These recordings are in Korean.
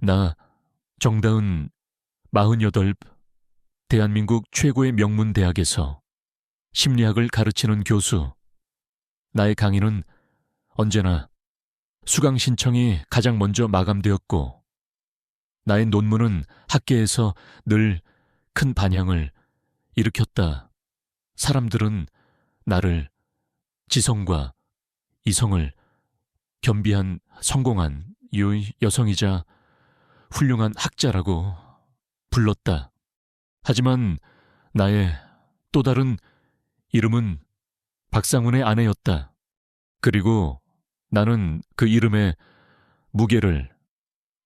나 정다은 48, 대한민국 최고의 명문 대학에서 심리학을 가르치는 교수. 나의 강의는 언제나 수강 신청이 가장 먼저 마감되었고, 나의 논문은 학계에서 늘 큰 반향을 일으켰다. 사람들은 나를 지성과 이성을 겸비한 성공한 여성이자 훌륭한 학자라고 불렀다. 하지만 나의 또 다른 이름은 박상훈의 아내였다. 그리고 나는 그 이름의 무게를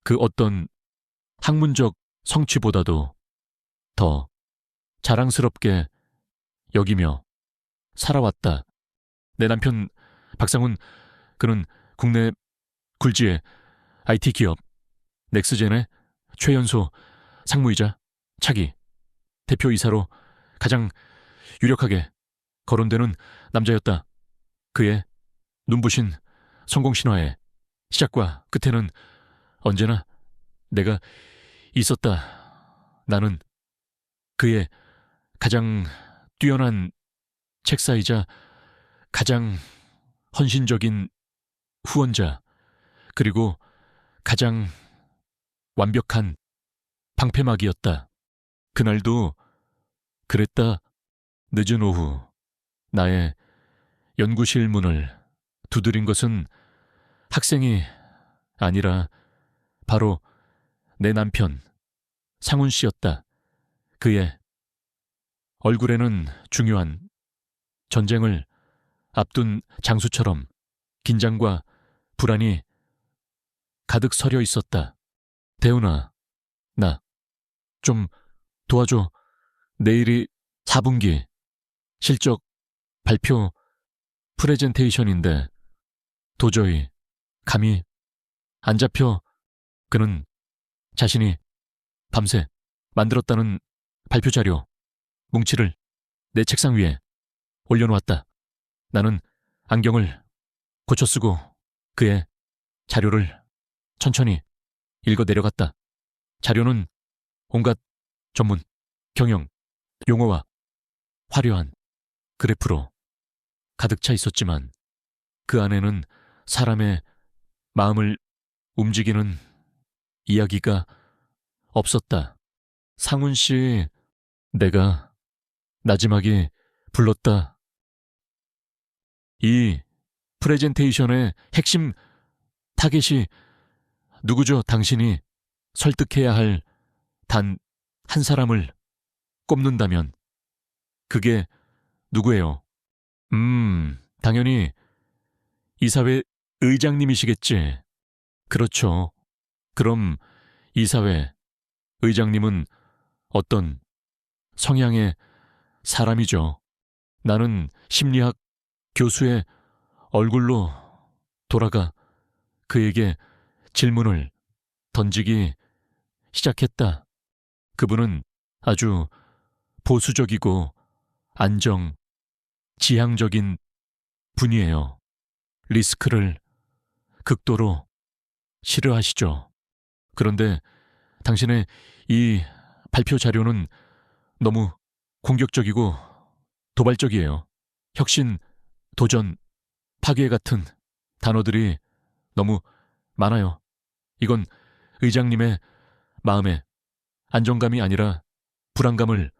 그 어떤 학문적 성취보다도 더 자랑스럽게 여기며 살아왔다. 내 남편 박상훈, 그는 국내 굴지의 IT 기업 넥스젠의 최연소 상무이자 차기 대표이사로 가장 유력하게 거론되는 남자였다. 그의 눈부신 성공 신화의 시작과 끝에는 언제나 내가 있었다. 나는 그의 가장 뛰어난 책사이자 가장 헌신적인 후원자, 그리고 가장 완벽한 방패막이었다. 그날도 그랬다. 늦은 오후 나의 연구실 문을 두드린 것은 학생이 아니라 바로 내 남편 상훈 씨였다. 그의 얼굴에는 중요한 전쟁을 앞둔 장수처럼 긴장과 불안이 가득 서려 있었다. 대훈아, 나 좀 도와줘. 내일이 4분기 실적 발표 프레젠테이션인데 도저히 감이 안 잡혀. 그는 자신이 밤새 만들었다는 발표 자료 뭉치를 내 책상 위에 올려놓았다. 나는 안경을 고쳐 쓰고 그의 자료를 천천히 읽어 내려갔다. 자료는 온갖 전문, 경영, 용어와 화려한 그래프로 가득 차 있었지만 그 안에는 사람의 마음을 움직이는 이야기가 없었다. 상훈 씨, 내가 나지막이 불렀다. 이 프레젠테이션의 핵심 타겟이 누구죠? 당신이 설득해야 할 단 한 사람을 꼽는다면 그게 누구예요? 당연히 이사회 의장님이시겠지. 그렇죠. 그럼 이사회 의장님은 어떤 성향의 사람이죠? 나는 심리학 교수의 얼굴로 돌아가 그에게 질문을 던지기 시작했다. 그분은 아주 보수적이고 지향적인 분이에요. 리스크를 극도로 싫어하시죠. 그런데 당신의 이 발표 자료는 너무 공격적이고 도발적이에요. 혁신, 도전, 파괴 같은 단어들이 너무 많아요. 이건 의장님의 마음에 안정감이 아니라 불안감을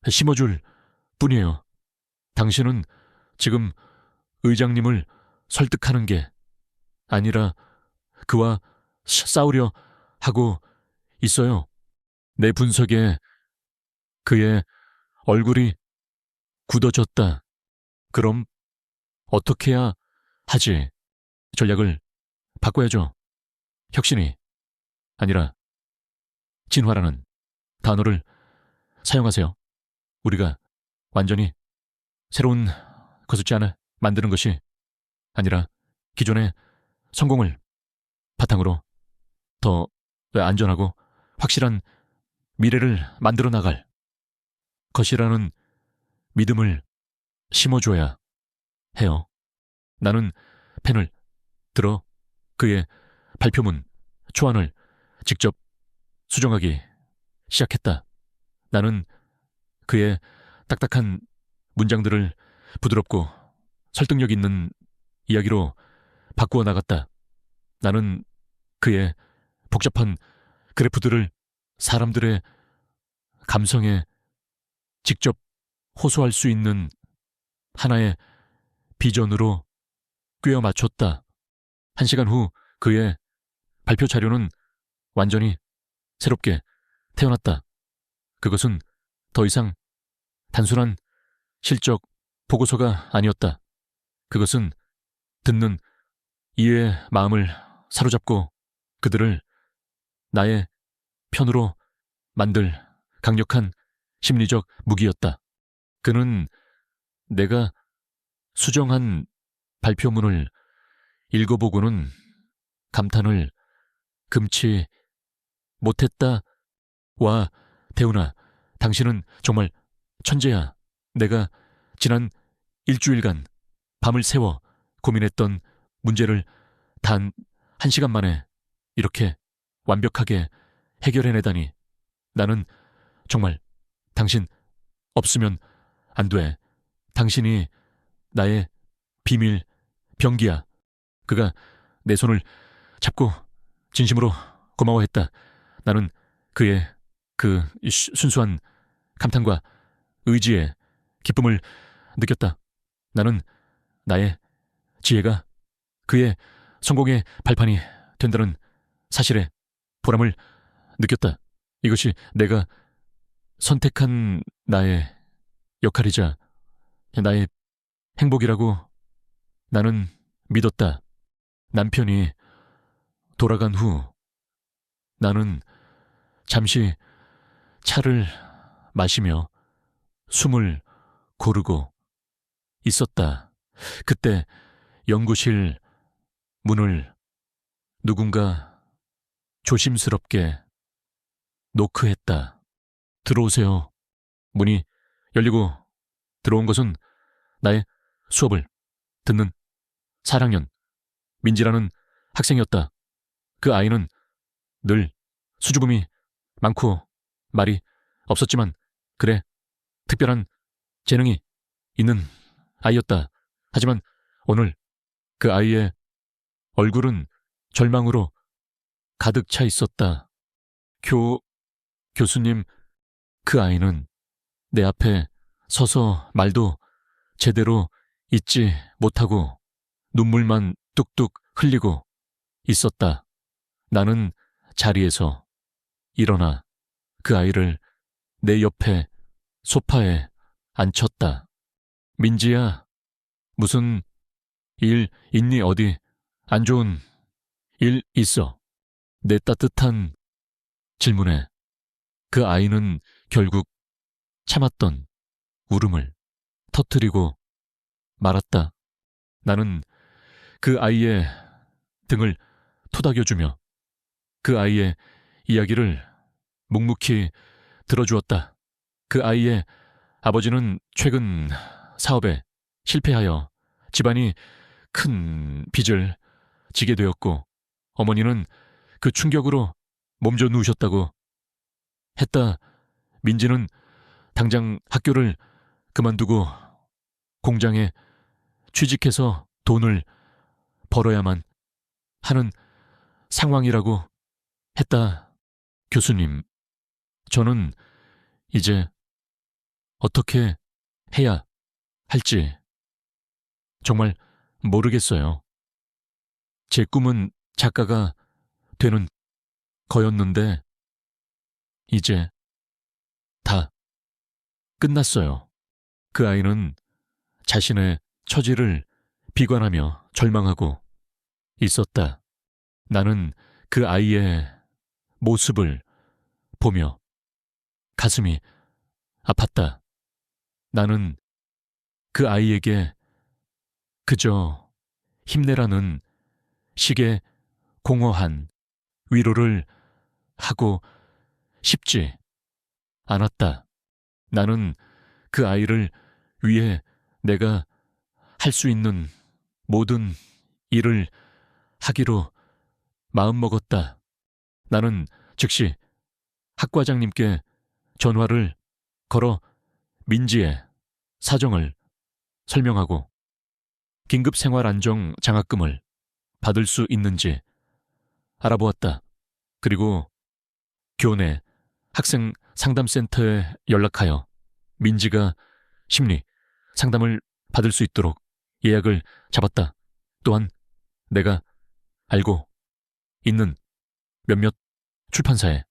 심어줄 뿐이에요. 당신은 지금 의장님을 설득하는 게 아니라 그와 싸우려 하고 있어요. 내 분석에 그의 얼굴이 굳어졌다. 그럼 어떻게 해야 하지? 전략을 바꿔야죠. 혁신이 아니라 진화라는 단어를 사용하세요. 우리가 완전히 새로운 거짓지 않아 만드는 것이 아니라 기존의 성공을 바탕으로 더 안전하고 확실한 미래를 만들어 나갈 것이라는 믿음을 심어줘야 해요. 나는 펜을 들어 그의 발표문 초안을 직접 수정하기 시작했다. 나는 그의 딱딱한 문장들을 부드럽고 설득력 있는 이야기로 바꾸어 나갔다. 나는 그의 복잡한 그래프들을 사람들의 감성에 직접 호소할 수 있는 하나의 비전으로 꿰어 맞췄다. 1시간 후 그의 발표 자료는 완전히 새롭게 태어났다. 그것은 더 이상 단순한 실적 보고서가 아니었다. 그것은 듣는 이의 마음을 사로잡고 그들을 나의 편으로 만들 강력한 심리적 무기였다. 그는 내가 수정한 발표문을 읽어보고는 감탄을 금치 못했다. 와, 대훈아, 당신은 정말 천재야. 내가 지난 일주일간 밤을 새워 고민했던 문제를 단 1시간 만에 이렇게 완벽하게 해결해내다니. 나는 정말 당신 없으면 안 돼. 당신이 나의 비밀 병기야. 그가 내 손을 잡고 진심으로 고마워했다. 나는 그의 그 순수한 감탄과 의지의 기쁨을 느꼈다. 나는 나의 지혜가 그의 성공의 발판이 된다는 사실에 보람을 느꼈다. 이것이 내가 선택한 나의 역할이자 나의 행복이라고 나는 믿었다. 남편이 돌아간 후 나는 잠시 차를 마시며 숨을 고르고 있었다. 그때 연구실 문을 누군가 조심스럽게 노크했다. 들어오세요. 문이 열리고 들어온 것은 나의 수업을 듣는 4학년 민지라는 학생이었다. 그 아이는 늘 수줍음이 많고 말이 없었지만 그래, 특별한 재능이 있는 아이였다. 하지만 오늘 그 아이의 얼굴은 절망으로 가득 차 있었다. 교수님, 그 아이는 내 앞에 서서 말도 제대로 잊지 못하고 눈물만 뚝뚝 흘리고 있었다. 나는 자리에서 일어나 그 아이를 내 옆에 소파에 앉혔다. 민지야, 무슨 일 있니? 어디 안 좋은 일 있어? 내 따뜻한 질문에 그 아이는 결국 참았던 울음을 터뜨리고 말았다. 나는 그 아이의 등을 토닥여주며 그 아이의 이야기를 묵묵히 들어주었다. 그 아이의 아버지는 최근 사업에 실패하여 집안이 큰 빚을 지게 되었고 어머니는 그 충격으로 몸져 누우셨다고 했다. 민지는 당장 학교를 그만두고 공장에 취직해서 돈을 벌어야만 하는 상황이라고 했다. 교수님, 저는 이제 어떻게 해야 할지 정말 모르겠어요. 제 꿈은 작가가 되는 거였는데 이제 다 끝났어요. 그 아이는 자신의 처지를 비관하며 절망하고 있었다. 나는 그 아이의 모습을 보며 가슴이 아팠다. 나는 그 아이에게 그저 힘내라는 식의 공허한 위로를 하고 싶지 않았다. 나는 그 아이를 위해 내가 할 수 있는 모든 일을 하기로 마음먹었다. 나는 즉시 학과장님께 전화를 걸어 민지의 사정을 설명하고 긴급생활안정 장학금을 받을 수 있는지 알아보았다. 그리고 교내 학생 상담센터에 연락하여 민지가 심리 상담을 받을 수 있도록 예약을 잡았다. 또한 내가 알고 있는 몇몇 출판사에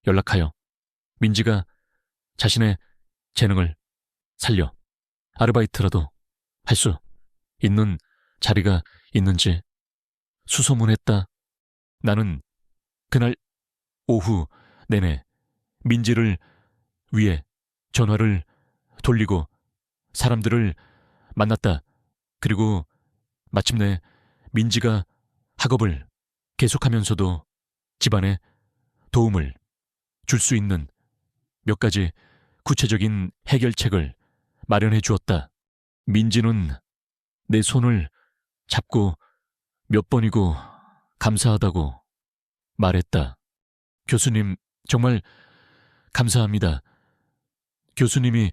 연락하여 민지가 자신의 재능을 살려 아르바이트라도 할 수 있는 자리가 있는지 수소문했다. 나는 그날 오후 내내 민지를 위해 전화를 돌리고 사람들을 만났다. 그리고 마침내 민지가 학업을 계속하면서도 집안에 도움을 줄 수 있는 몇 가지 구체적인 해결책을 마련해 주었다. 민지는 내 손을 잡고 몇 번이고 감사하다고 말했다. 교수님, 정말 감사합니다. 교수님이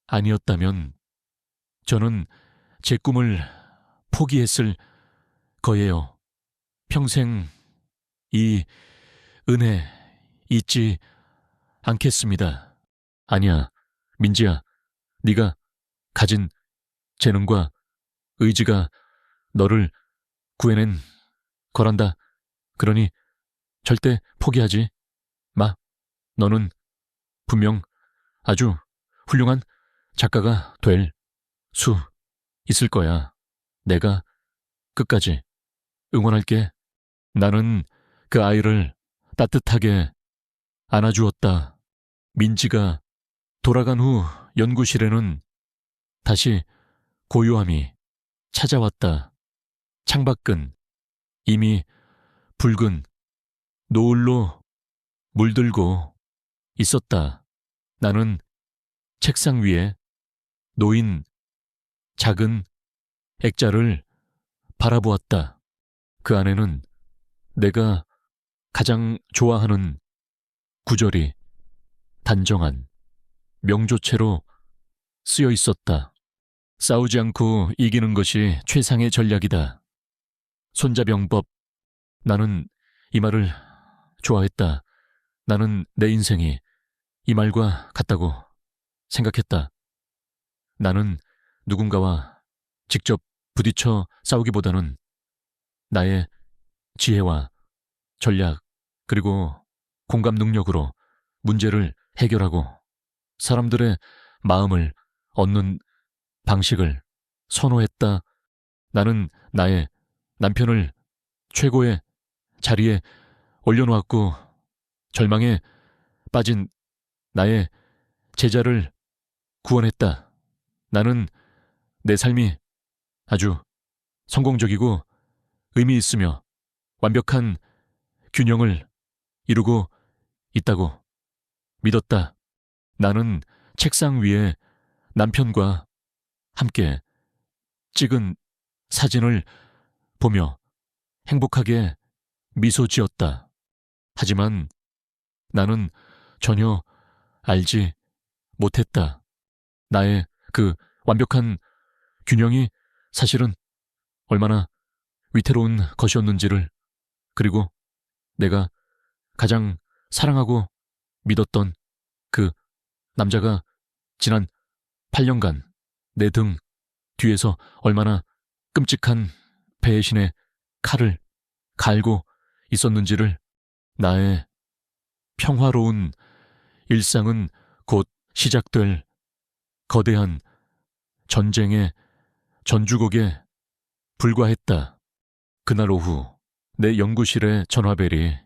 아니었다면 저는 제 꿈을 포기했을 거예요. 평생 이 은혜 잊지 않겠습니다. 아니야, 민지야. 네가 가진 재능과 의지가 너를 구해낸 거란다. 그러니 절대 포기하지 마. 너는 분명 아주 훌륭한 작가가 될 수 있을 거야. 내가 끝까지 응원할게. 나는 그 아이를 따뜻하게 안아주었다. 민지가 돌아간 후 연구실에는 다시 고요함이 찾아왔다. 창밖은 이미 붉은 노을로 물들고 있었다. 나는 책상 위에 놓인 작은 액자를 바라보았다. 그 안에는 내가 가장 좋아하는 구절이 단정한 명조체로 쓰여 있었다. 싸우지 않고 이기는 것이 최상의 전략이다. 손자병법. 나는 이 말을 좋아했다. 나는 내 인생이 이 말과 같다고 생각했다. 나는 누군가와 직접 부딪혀 싸우기보다는 나의 지혜와 전략 그리고 공감 능력으로 문제를 해결하고 사람들의 마음을 얻는 방식을 선호했다. 나는 나의 남편을 최고의 자리에 올려놓았고 절망에 빠진 나의 제자를 구원했다. 나는 내 삶이 아주 성공적이고 의미 있으며 완벽한 균형을 이루고 있다고 믿었다. 나는 책상 위에 남편과 함께 찍은 사진을 보며 행복하게 미소 지었다. 하지만 나는 전혀 알지 못했다. 나의 그 완벽한 균형이 사실은 얼마나 위태로운 것이었는지를, 그리고 내가 가장 사랑하고 믿었던 그 남자가 지난 8년간 내 등 뒤에서 얼마나 끔찍한 배신의 칼을 갈고 있었는지를. 나의 평화로운 일상은 곧 시작될 거대한 전쟁의 전주곡에 불과했다. 그날 오후 내 연구실의 전화벨이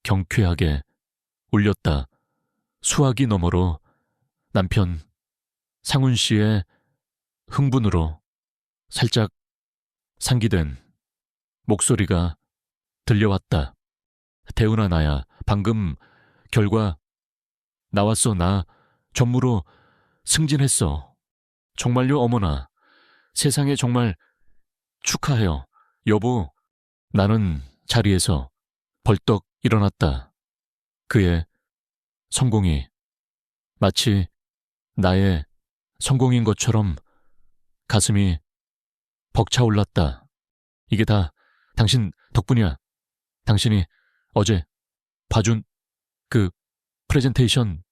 경쾌하게 울렸다. 수화기 너머로 남편 상훈 씨의 흥분으로 살짝 상기된 목소리가 들려왔다. 대훈아, 나야. 방금 결과 나왔어. 나 전무로 승진했어. 정말요? 어머나. 세상에, 정말 축하해요. 여보. 나는 자리에서 벌떡 일어났다. 그의 성공이 마치 나의 성공인 것처럼 가슴이 벅차올랐다. 이게 다 당신 덕분이야. 당신이 어제 봐준 그 프레젠테이션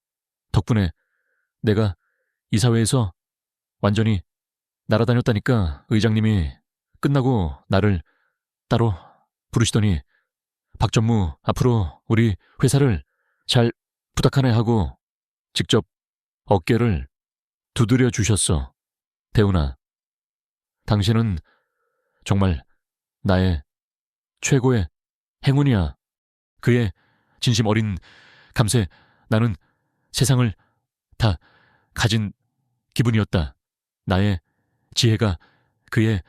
덕분에 내가 이사회에서 완전히 날아다녔다니까. 의장님이 끝나고 나를 따로 부르시더니 박전무 앞으로 우리 회사를 잘 부탁하네 하고 직접 어깨를 두드려 주셨어. 대훈아, 당신은 정말 나의 최고의 행운이야. 그의 진심 어린 감사에 나는 세상을 다 가진 기분이었다. 나의 지혜가 그의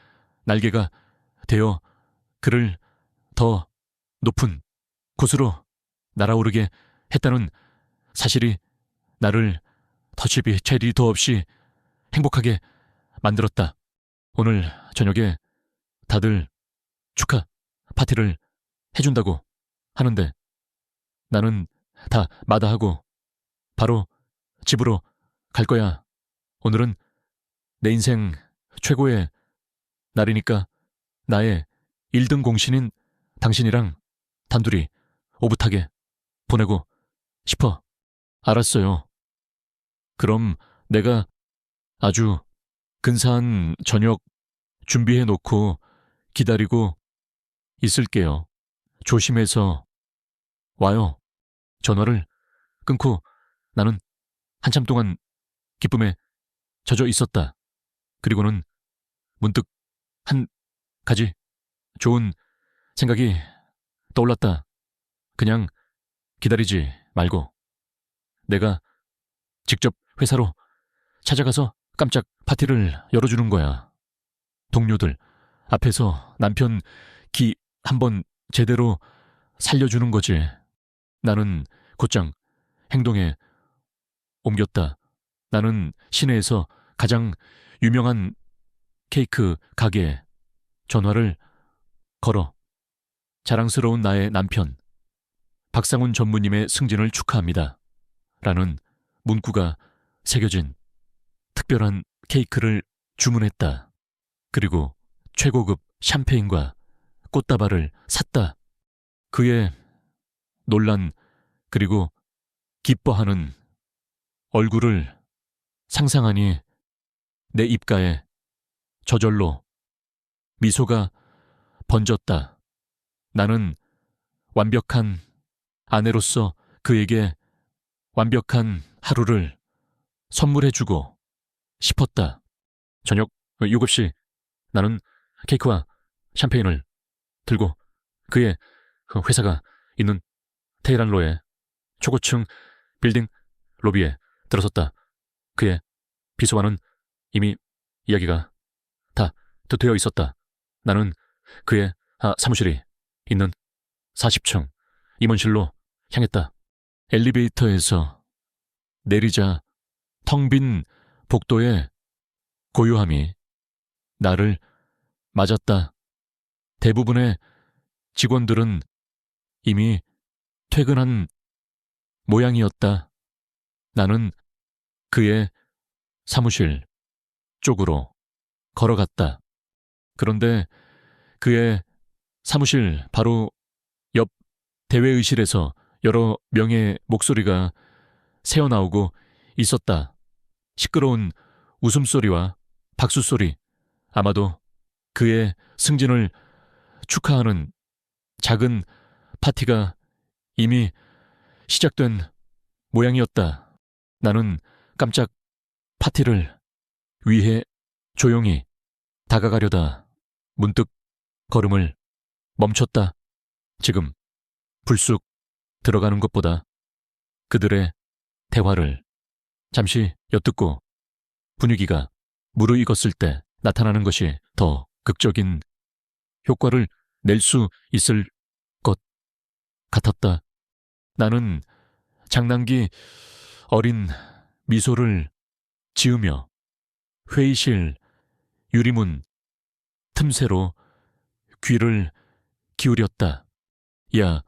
날개가 되어 그를 더 높은 곳으로 날아오르게 했다는 사실이 나를 터치비 체리도 없이 행복하게 만들었다. 오늘 저녁에 다들 축하 파티를 해준다고 하는데 나는 다 마다하고 바로 집으로 갈 거야. 오늘은 내 인생 최고의 날이니까 나의 1등 공신인 당신이랑 단둘이 오붓하게 보내고 싶어. 알았어요. 그럼 내가 아주 근사한 저녁 준비해 놓고 기다리고 있을게요. 조심해서 와요. 전화를 끊고 나는 한참 동안 기쁨에 젖어 있었다. 그리고는 문득 한 가지 좋은 생각이 떠올랐다. 그냥 기다리지 말고 내가 직접 회사로 찾아가서 깜짝 파티를 열어주는 거야. 동료들 앞에서 남편 기 한번 제대로 살려주는 거지. 나는 곧장 행동에 옮겼다. 나는 시내에서 가장 유명한 케이크 가게에 전화를 걸어 자랑스러운 나의 남편 박상훈 전무님의 승진을 축하합니다. 라는 문구가 새겨진 특별한 케이크를 주문했다. 그리고 최고급 샴페인과 꽃다발을 샀다. 그의 놀란 그리고 기뻐하는 얼굴을 상상하니 내 입가에 저절로 미소가 번졌다. 나는 완벽한 아내로서 그에게 완벽한 하루를 선물해주고 싶었다. 저녁 7시 나는 케이크와 샴페인을 들고 그의 회사가 있는 테헤란로의 초고층 빌딩 로비에 들어섰다. 그의 비서와는 이미 이야기가 다 되어 있었다. 나는 그의 사무실이 있는 40층 임원실로 향했다. 엘리베이터에서 내리자 텅 빈 복도의 고요함이 나를 맞았다. 대부분의 직원들은 이미 퇴근한 모양이었다. 나는 그의 사무실 쪽으로 걸어갔다. 그런데 그의 사무실 바로 옆 대회의실에서 여러 명의 목소리가 새어나오고 있었다. 시끄러운 웃음소리와 박수소리, 아마도 그의 승진을 축하하는 작은 파티가 이미 시작된 모양이었다. 나는 깜짝 파티를 위해 조용히 다가가려다 문득 걸음을 멈췄다. 지금 불쑥 들어가는 것보다 그들의 대화를 잠시 엿듣고 분위기가 무르익었을 때 나타나는 것이 더 극적인 효과를 낼 수 있을 것 같았다. 나는 장난기 어린 미소를 지으며 회의실 유리문 틈새로 귀를 기울였다. 야,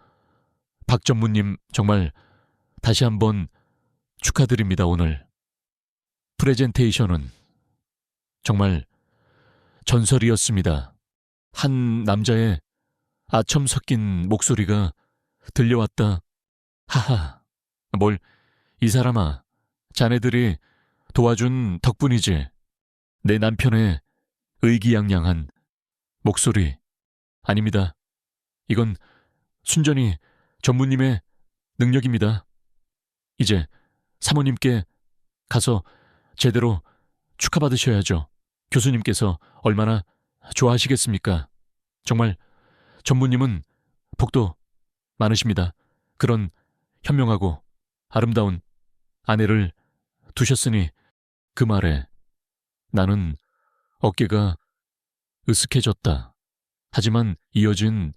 박 전무님 정말 다시 한번 축하드립니다. 오늘 프레젠테이션은 정말 전설이었습니다. 한 남자의 아첨 섞인 목소리가 들려왔다. 하하, 뭘, 이 사람아, 자네들이 도와준 덕분이지. 내 남편의 의기양양한 목소리. 아닙니다. 이건 순전히 전무님의 능력입니다. 이제 사모님께 가서 제대로 축하받으셔야죠. 교수님께서 얼마나 좋아하시겠습니까? 정말 전무님은 복도 많으십니다. 그런 현명하고 아름다운 아내를 두셨으니 그 말에 나는 어깨가 으쓱해졌다. 하지만 이어진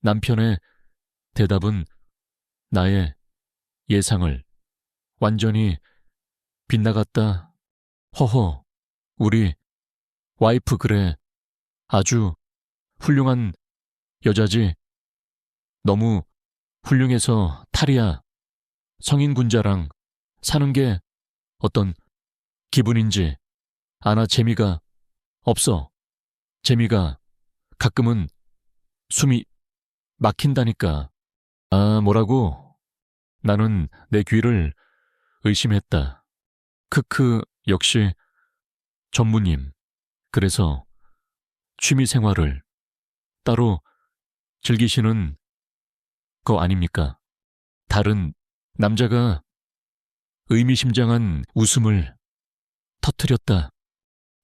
남편의 대답은 나의 예상을 완전히 빗나갔다. 허허, 우리 와이프 그래. 아주 훌륭한 여자지. 너무 훌륭해서 탈이야. 성인군자랑 사는 게 어떤 기분인지 아나 재미가 없어. 재미가 가끔은 숨이 막힌다니까. 아, 뭐라고? 나는 내 귀를 의심했다. 크크, 역시 전무님. 그래서 취미 생활을 따로 즐기시는 거 아닙니까? 다른 남자가 의미심장한 웃음을 터뜨렸다.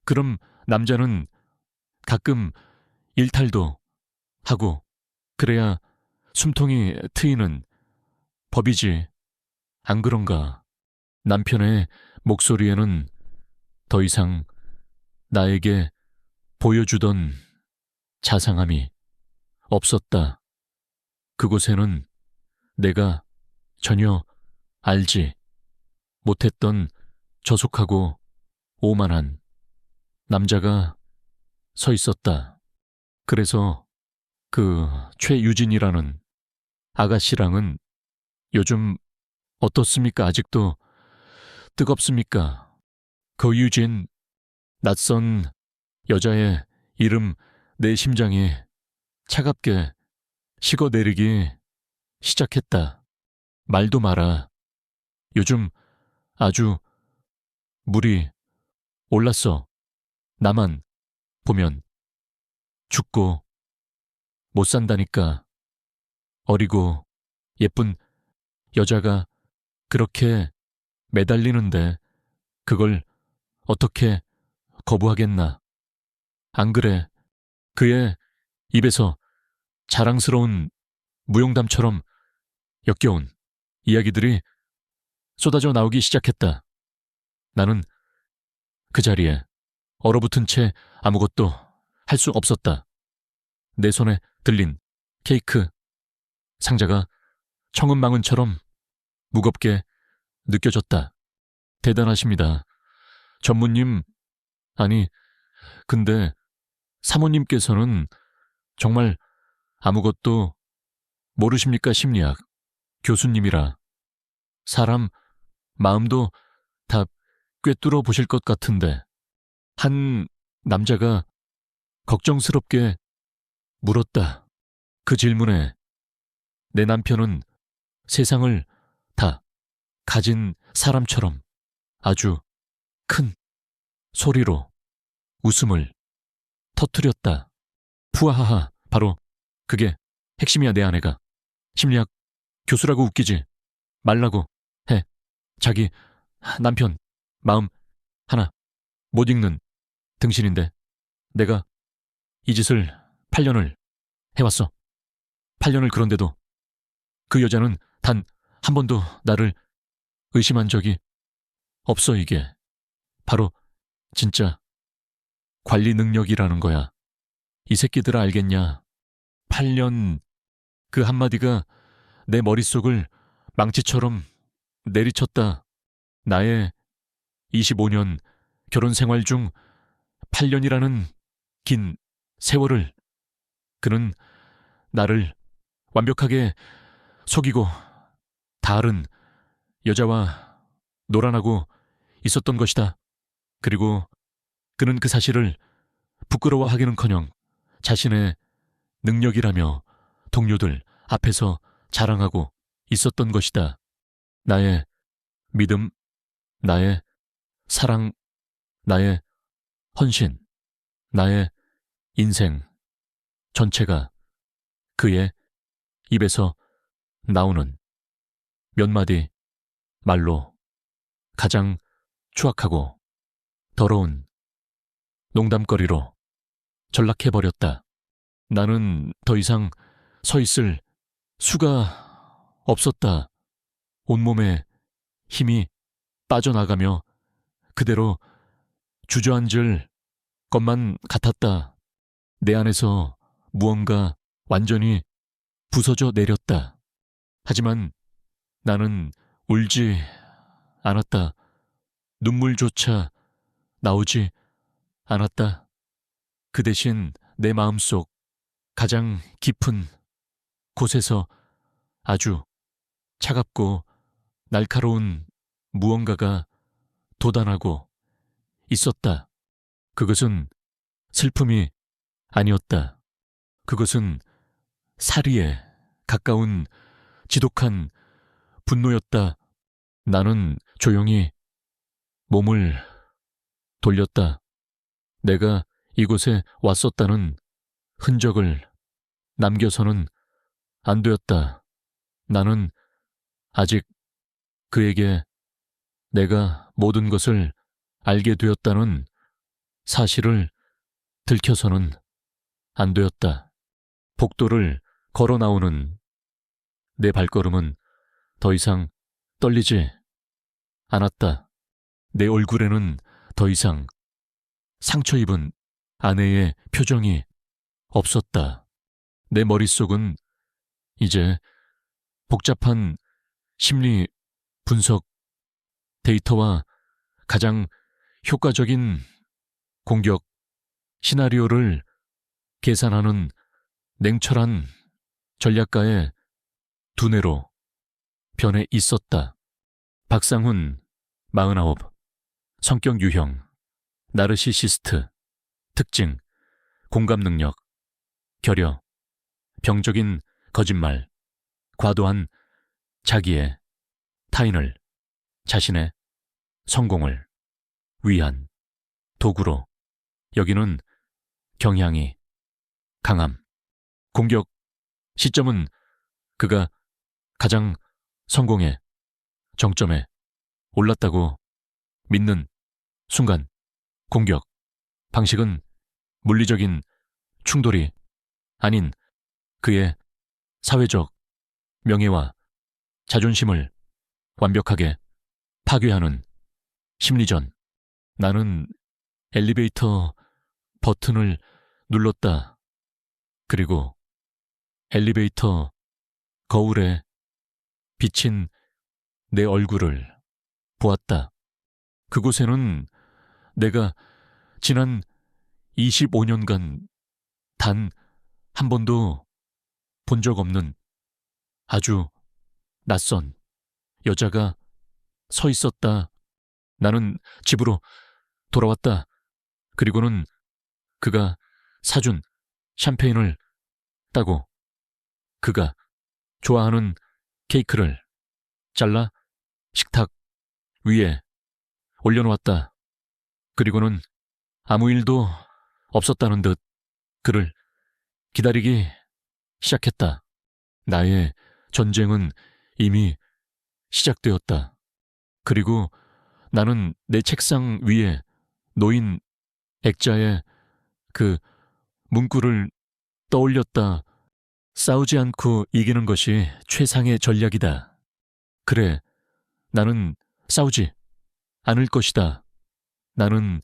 그럼 남자는 가끔 일탈도 하고 그래야 숨통이 트이는 법이지. 안 그런가? 남편의 목소리에는 더 이상 나에게 보여주던 자상함이 없었다. 그곳에는 내가 전혀 알지 못했던 저속하고 오만한 남자가 서 있었다. 그래서 그 최유진이라는 아가씨랑은 요즘 어떻습니까? 아직도 뜨겁습니까? 그 유진, 낯선 여자의 이름 내 심장이 차갑게 식어내리기 시작했다. 말도 마라. 요즘 아주 물이 올랐어. 나만 보면 죽고 못 산다니까. 어리고 예쁜 여자가 그렇게 매달리는데 그걸 어떻게 거부하겠나. 안 그래. 그의 입에서 자랑스러운 무용담처럼 역겨운 이야기들이 쏟아져 나오기 시작했다. 나는 그 자리에 얼어붙은 채 아무것도 할 수 없었다. 내 손에 들린 케이크 상자가 청은망은처럼 무겁게 느껴졌다. 대단하십니다. 전무님, 아니, 근데 사모님께서는 정말 아무것도 모르십니까? 심리학 교수님이라 사람 마음도 다 꿰뚫어 보실 것 같은데. 한 남자가 걱정스럽게 물었다. 그 질문에 내 남편은 세상을 다 가진 사람처럼 아주 큰 소리로 웃음을 터뜨렸다. 푸아하하, 바로 그게 핵심이야. 내 아내가 심리학 교수라고 웃기지 말라고 해. 자기 남편 마음 하나 못 읽는 등신인데 내가 이 짓을 8년을 해왔어. 8년을. 그런데도 그 여자는 단 한 번도 나를 의심한 적이 없어. 이게 바로 진짜 관리 능력이라는 거야. 이 새끼들아, 알겠냐? 8년, 그 한마디가 내 머릿속을 망치처럼 내리쳤다. 나의 25년 결혼 생활 중 8년이라는 긴 세월을 그는 나를 완벽하게 속이고 다른 여자와 놀아나고 있었던 것이다. 그리고 그는 그 사실을 부끄러워하기는커녕 자신의 능력이라며 동료들 앞에서 자랑하고 있었던 것이다. 나의 믿음, 나의 사랑, 나의 헌신, 나의 인생 전체가 그의 입에서 나오는 몇 마디 말로 가장 추악하고 더러운 농담거리로 전락해버렸다. 나는 더 이상 서 있을 수가 없었다. 온몸에 힘이 빠져나가며 그대로 주저앉을 것만 같았다. 내 안에서 무언가 완전히 부서져 내렸다. 하지만 나는 울지 않았다. 눈물조차 나오지 않았다. 그 대신 내 마음속 가장 깊은 곳에서 아주 차갑고 날카로운 무언가가 돋아나고 있었다. 그것은 슬픔이 아니었다. 그것은 사리에 가까운 지독한 분노였다. 나는 조용히 몸을 돌렸다. 내가 이곳에 왔었다는 흔적을 남겨서는 안 되었다. 나는 아직 그에게 내가 모든 것을 알게 되었다는 사실을 들켜서는 안 되었다. 복도를 걸어 나오는 내 발걸음은 더 이상 떨리지 않았다. 내 얼굴에는 더 이상 상처 입은 아내의 표정이 없었다. 내 머릿속은 이제 복잡한 심리 분석 데이터와 가장 효과적인 공격 시나리오를 계산하는 냉철한 전략가의 두뇌로 변해 있었다. 박상훈, 49, 성격 유형, 나르시시스트, 특징, 공감 능력, 결여, 병적인 거짓말, 과도한 자기의, 타인을, 자신의 성공을 위한 도구로 여기는 경향이 강함. 공격 시점은 그가 가장 성공의 정점에 올랐다고 믿는 순간. 공격 방식은 물리적인 충돌이 아닌 그의 사회적 명예와 자존심을 완벽하게 파괴하는 심리전. 나는 엘리베이터 버튼을 눌렀다. 그리고 엘리베이터 거울에 비친 내 얼굴을 보았다. 그곳에는 내가 지난 25년간 단 한 번도 본 적 없는 아주 낯선 여자가 서 있었다. 나는 집으로 돌아왔다. 그리고는 그가 사준 샴페인을 따고 그가 좋아하는 케이크를 잘라 식탁 위에 올려놓았다. 그리고는 아무 일도 없었다는 듯 그를 기다리기 시작했다. 나의 전쟁은 이미 시작되었다. 그리고 나는 내 책상 위에 놓인 액자의 그 문구를 떠올렸다. 싸우지 않고 이기는 것이 최상의 전략이다. 그래, 나는 싸우지 않을 것이다. 나는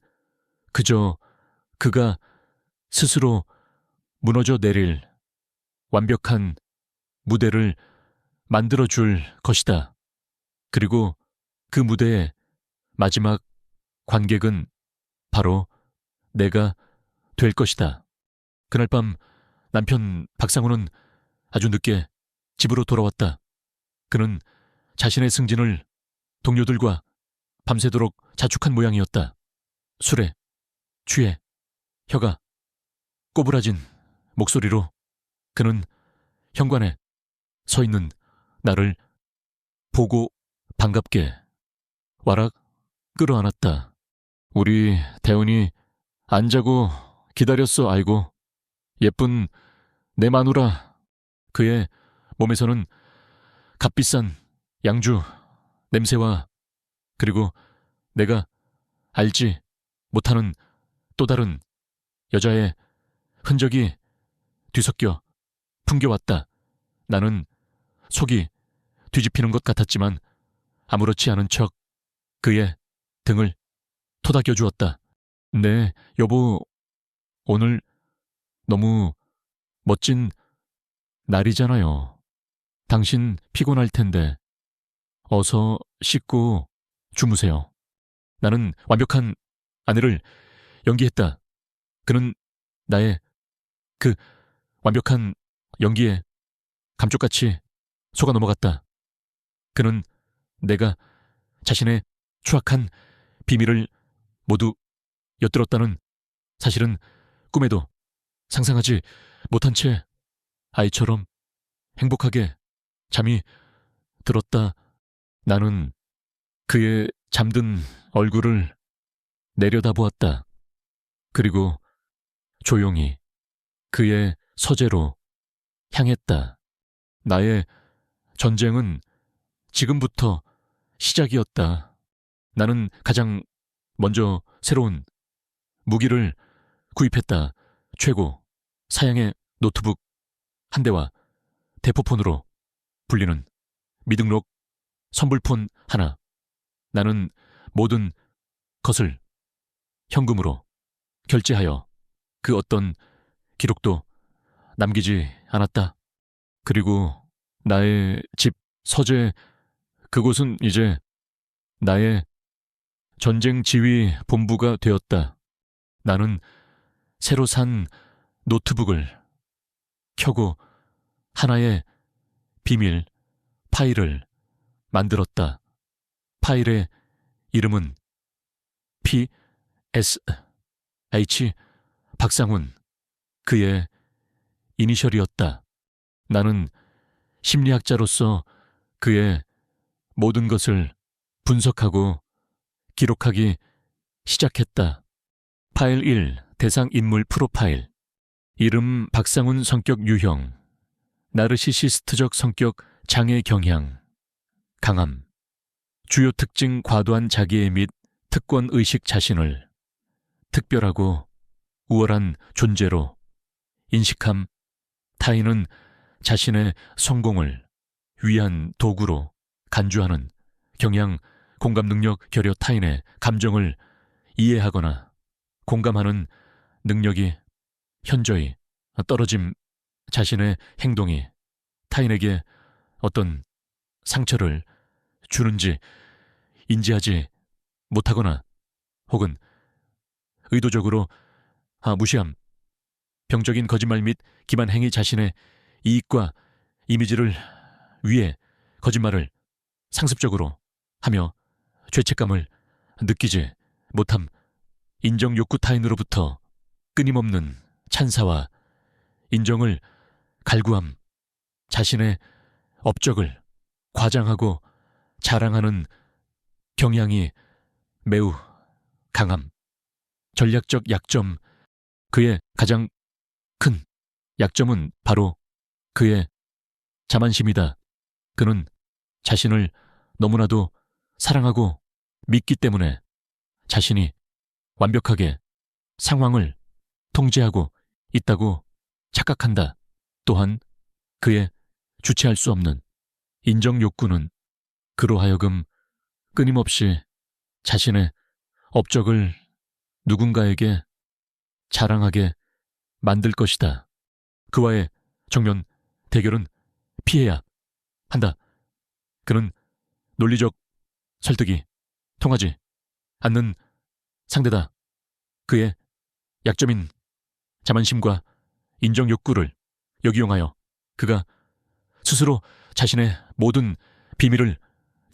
그저 그가 스스로 무너져 내릴 완벽한 무대를 만들어줄 것이다. 그리고 그 무대의 마지막 관객은 바로 내가 될 것이다. 그날 밤 남편 박상우는 아주 늦게 집으로 돌아왔다. 그는 자신의 승진을 동료들과 밤새도록 자축한 모양이었다. 술에 취해 혀가 꼬부라진 목소리로 그는 현관에 서 있는 나를 보고 반갑게 와락 끌어안았다. 우리 대훈이 안 자고 기다렸어. 아이고, 예쁜 내 마누라. 그의 몸에서는 값비싼 양주 냄새와 그리고 내가 알지 못하는 또 다른 여자의 흔적이 뒤섞여 풍겨왔다. 나는 속이 뒤집히는 것 같았지만 아무렇지 않은 척 그의 등을 토닥여 주었다. 네, 여보, 오늘 너무 멋진 날이잖아요. 당신 피곤할 텐데 어서 씻고 주무세요. 나는 완벽한 아내를 연기했다. 그는 나의 그 완벽한 연기에 감쪽같이 속아 넘어갔다. 그는 내가 자신의 추악한 비밀을 모두 엿들었다는 사실은 꿈에도 상상하지 못한 채 아이처럼 행복하게 잠이 들었다. 나는 그의 잠든 얼굴을 내려다보았다. 그리고 조용히 그의 서재로 향했다. 나의 전쟁은 지금부터 시작이었다. 나는 가장 먼저 새로운 무기를 구입했다. 최고 사양의 노트북 한 대와 대포폰으로 불리는 미등록 선불폰 하나. 나는 모든 것을 현금으로 결제하여 그 어떤 기록도 남기지 않았다. 그리고 나의 집 서재 그곳은 이제 나의 전쟁 지휘 본부가 되었다. 나는 새로 산 노트북을 켜고 하나의 비밀 파일을 만들었다. 파일의 이름은 P.S.H. 박상훈. 그의 이니셜이었다. 나는 심리학자로서 그의 모든 것을 분석하고 기록하기 시작했다. 파일 1. 대상 인물 프로파일. 이름 박상훈. 성격 유형. 나르시시스트적 성격 장애 경향. 강함. 주요 특징 과도한 자기애 및 특권 의식 자신을 특별하고 우월한 존재로 인식함. 타인은 자신의 성공을 위한 도구로 간주하는 경향. 공감 능력 결여. 타인의 감정을 이해하거나 공감하는 능력이 현저히 떨어짐. 자신의 행동이 타인에게 어떤 상처를 주는지 인지하지 못하거나 혹은 의도적으로 무시함. 병적인 거짓말 및 기만 행위. 자신의 이익과 이미지를 위해 거짓말을 상습적으로 하며 죄책감을 느끼지 못함. 인정 욕구. 타인으로부터 끊임없는 찬사와 인정을 갈구함. 자신의 업적을 과장하고 자랑하는 경향이 매우 강함. 전략적 약점. 그의 가장 큰 약점은 바로 그의 자만심이다. 그는 자신을 너무나도 사랑하고 믿기 때문에 자신이 완벽하게 상황을 통제하고 있다고 착각한다. 또한 그의 주체할 수 없는 인정 욕구는 그로 하여금 끊임없이 자신의 업적을 누군가에게 자랑하게 만들 것이다. 그와의 정면 대결은 피해야 한다. 그는 논리적 설득이 통하지 않는 상대다. 그의 약점인 자만심과 인정 욕구를 역이용하여 그가 스스로 자신의 모든 비밀을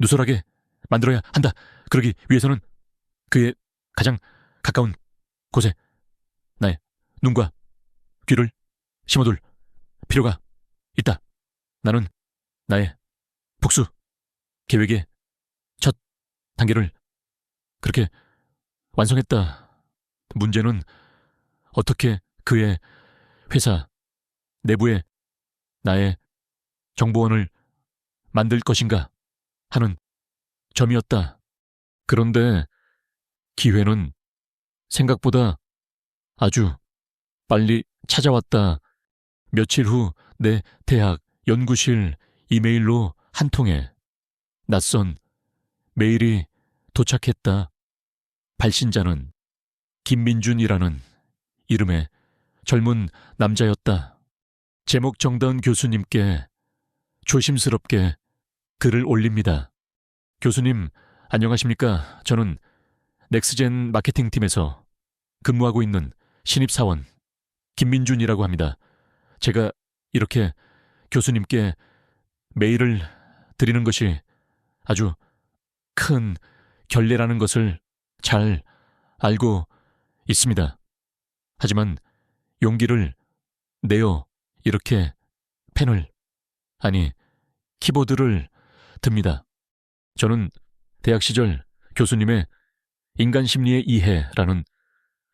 누설하게 만들어야 한다. 그러기 위해서는 그의 가장 가까운 곳에 나의 눈과 귀를 심어둘 필요가 있다. 나는 나의 복수 계획의 첫 단계를 그렇게 완성했다. 문제는 어떻게 그의 회사 내부에 나의 정보원을 만들 것인가 하는 점이었다. 그런데 기회는 생각보다 아주 빨리 찾아왔다. 며칠 후 내 대학 연구실 이메일로 한 통의 낯선 메일이 도착했다. 발신자는 김민준이라는 이름의 젊은 남자였다. 제목 정다은 교수님께 조심스럽게 글을 올립니다. 교수님, 안녕하십니까? 저는 넥스젠 마케팅팀에서 근무하고 있는 신입사원 김민준이라고 합니다. 제가 이렇게 교수님께 메일을 드리는 것이 아주 큰 결례라는 것을 잘 알고 있습니다. 하지만 용기를 내어 이렇게 펜을, 아니 키보드를 듭니다. 저는 대학 시절 교수님의 인간 심리의 이해라는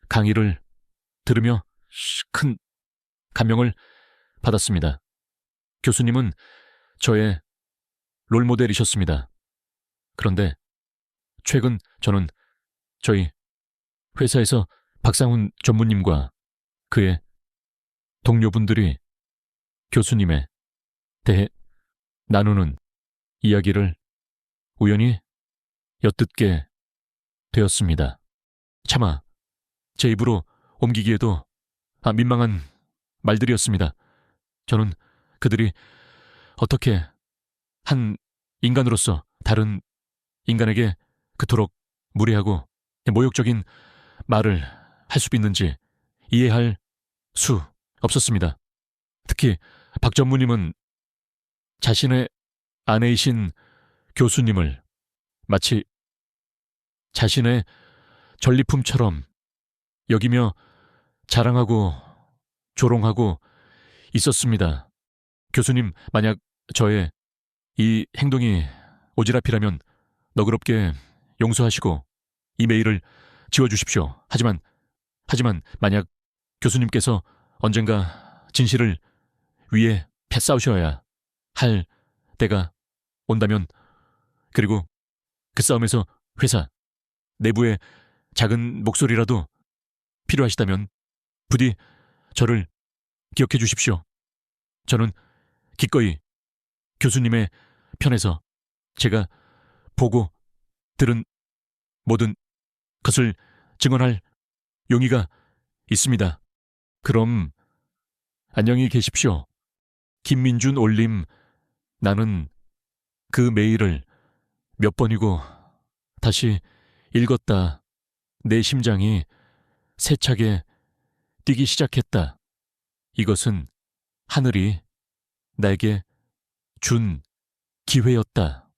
강의를 들으며 큰 감명을 받았습니다. 교수님은 저의 롤모델이셨습니다. 그런데 최근 저는 저희 회사에서 박상훈 전무님과 그의 동료분들이 교수님에 대해 나누는 이야기를 우연히 엿듣게 되었습니다. 차마 제 입으로 옮기기에도 민망한 말들이었습니다. 저는 그들이 어떻게 한 인간으로서 다른 인간에게 그토록 무례하고 모욕적인 말을 할 수 있는지 이해할 수 없었습니다. 특히 박 전무님은 자신의 아내이신 교수님을 마치 자신의 전리품처럼 여기며 자랑하고 조롱하고 있었습니다. 교수님, 만약 저의 이 행동이 오지랖이라면 너그럽게 용서하시고 이 메일을 지워주십시오. 하지만 만약 교수님께서 언젠가 진실을 위해 패싸우셔야 할 때가 온다면, 그리고 그 싸움에서 회사 내부의 작은 목소리라도 필요하시다면 부디 저를 기억해 주십시오. 저는 기꺼이 교수님의 편에서 제가 보고 들은 모든 것을 증언할 용의가 있습니다. 그럼 안녕히 계십시오. 김민준 올림. 나는 그 메일을 몇 번이고 다시 읽었다. 내 심장이 세차게 뛰기 시작했다. 이것은 하늘이 나에게 준 기회였다.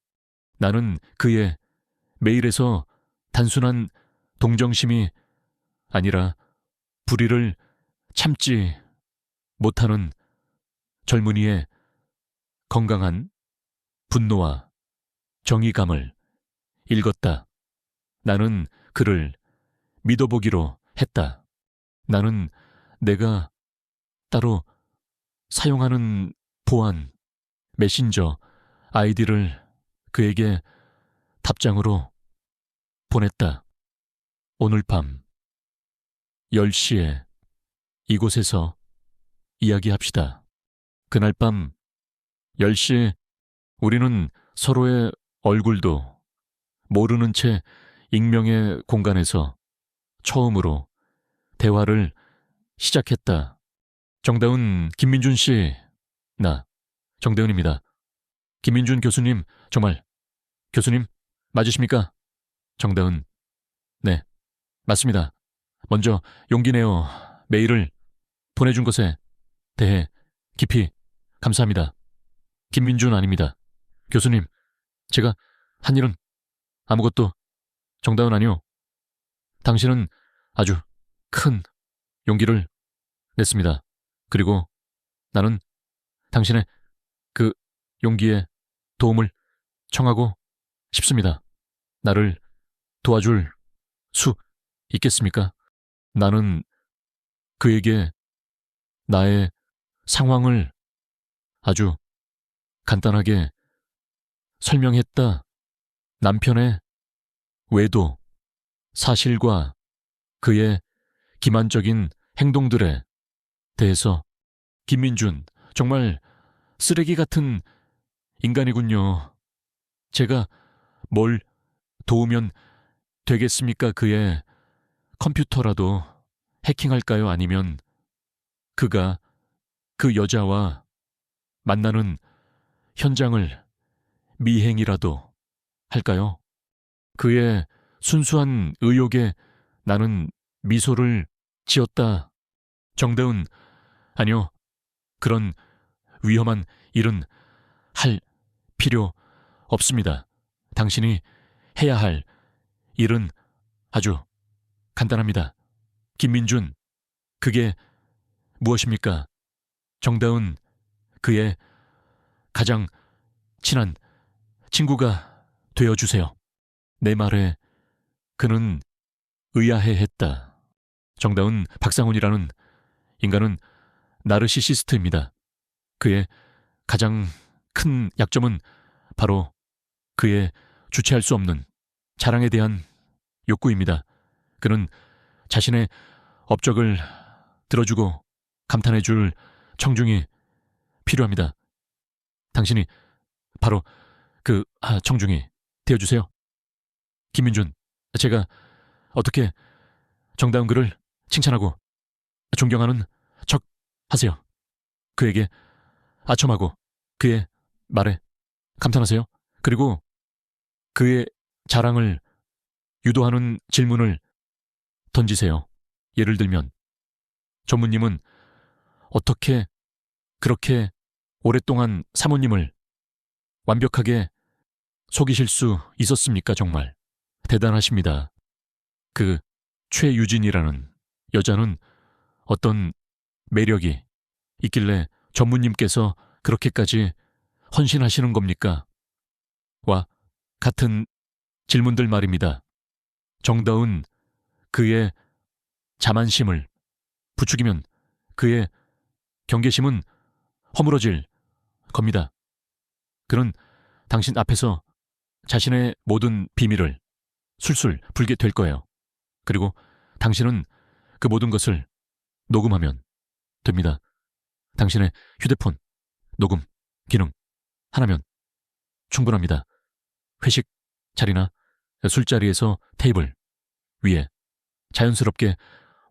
나는 그의 메일에서 단순한 동정심이 아니라 불의를 참지 못하는 젊은이의 건강한 분노와 정의감을 읽었다. 나는 그를 믿어보기로 했다. 나는 내가 따로 사용하는 보안 메신저 아이디를 그에게 답장으로 보냈다. 오늘 밤 10시에 이곳에서 이야기합시다. 그날 밤 10시 우리는 서로의 얼굴도 모르는 채 익명의 공간에서 처음으로 대화를 시작했다. 정다은, 김민준 씨, 나 정다은입니다. 김민준 교수님, 정말 교수님 맞으십니까? 정다은, 네, 맞습니다. 먼저 용기 내어 메일을 보내준 것에 대해 깊이 감사합니다. 김민준 아닙니다. 교수님, 제가 한 일은 아무것도 정다은 아니오. 당신은 아주 큰 용기를 냈습니다. 그리고 나는 당신의 그 용기에 도움을 청하고 싶습니다. 나를 도와줄 수 있겠습니까? 나는 그에게 나의 상황을 아주 간단하게 설명했다. 남편의 외도, 사실과 그의 기만적인 행동들에 대해서 김민준, 정말 쓰레기 같은 인간이군요. 제가 뭘 도우면 되겠습니까? 그의 컴퓨터라도 해킹할까요? 아니면 그가 그 여자와 만나는 현장을 미행이라도 할까요? 그의 순수한 의욕에 나는 미소를 지었다. 정다은, 아니요. 그런 위험한 일은 할 필요 없습니다. 당신이 해야 할 일은 아주 간단합니다. 김민준, 그게 무엇입니까? 정다은, 그의 가장 친한 친구가 되어주세요. 내 말에 그는 의아해했다. 정다은 박상훈이라는 인간은 나르시시스트입니다. 그의 가장 큰 약점은 바로 그의 주체할 수 없는 자랑에 대한 욕구입니다. 그는 자신의 업적을 들어주고 감탄해줄 청중이 필요합니다. 당신이 바로 그 청중이 되어주세요. 김민준, 제가 어떻게 정다운 그를 칭찬하고 존경하는 척 하세요. 그에게 아첨하고 그의 말에 감탄하세요. 그리고 그의 자랑을 유도하는 질문을 던지세요. 예를 들면, 전무님은 어떻게 그렇게 오랫동안 사모님을 완벽하게 속이실 수 있었습니까? 정말 대단하십니다. 그 최유진이라는 여자는 어떤 매력이 있길래 전무님께서 그렇게까지 헌신하시는 겁니까? 와 같은 질문들 말입니다. 정다운 그의 자만심을 부추기면 그의 경계심은 허물어질 겁니다. 그는 당신 앞에서 자신의 모든 비밀을 술술 풀게 될 거예요. 그리고 당신은 그 모든 것을 녹음하면 됩니다. 당신의 휴대폰 녹음 기능 하나면 충분합니다. 회식 자리나 술자리에서 테이블 위에 자연스럽게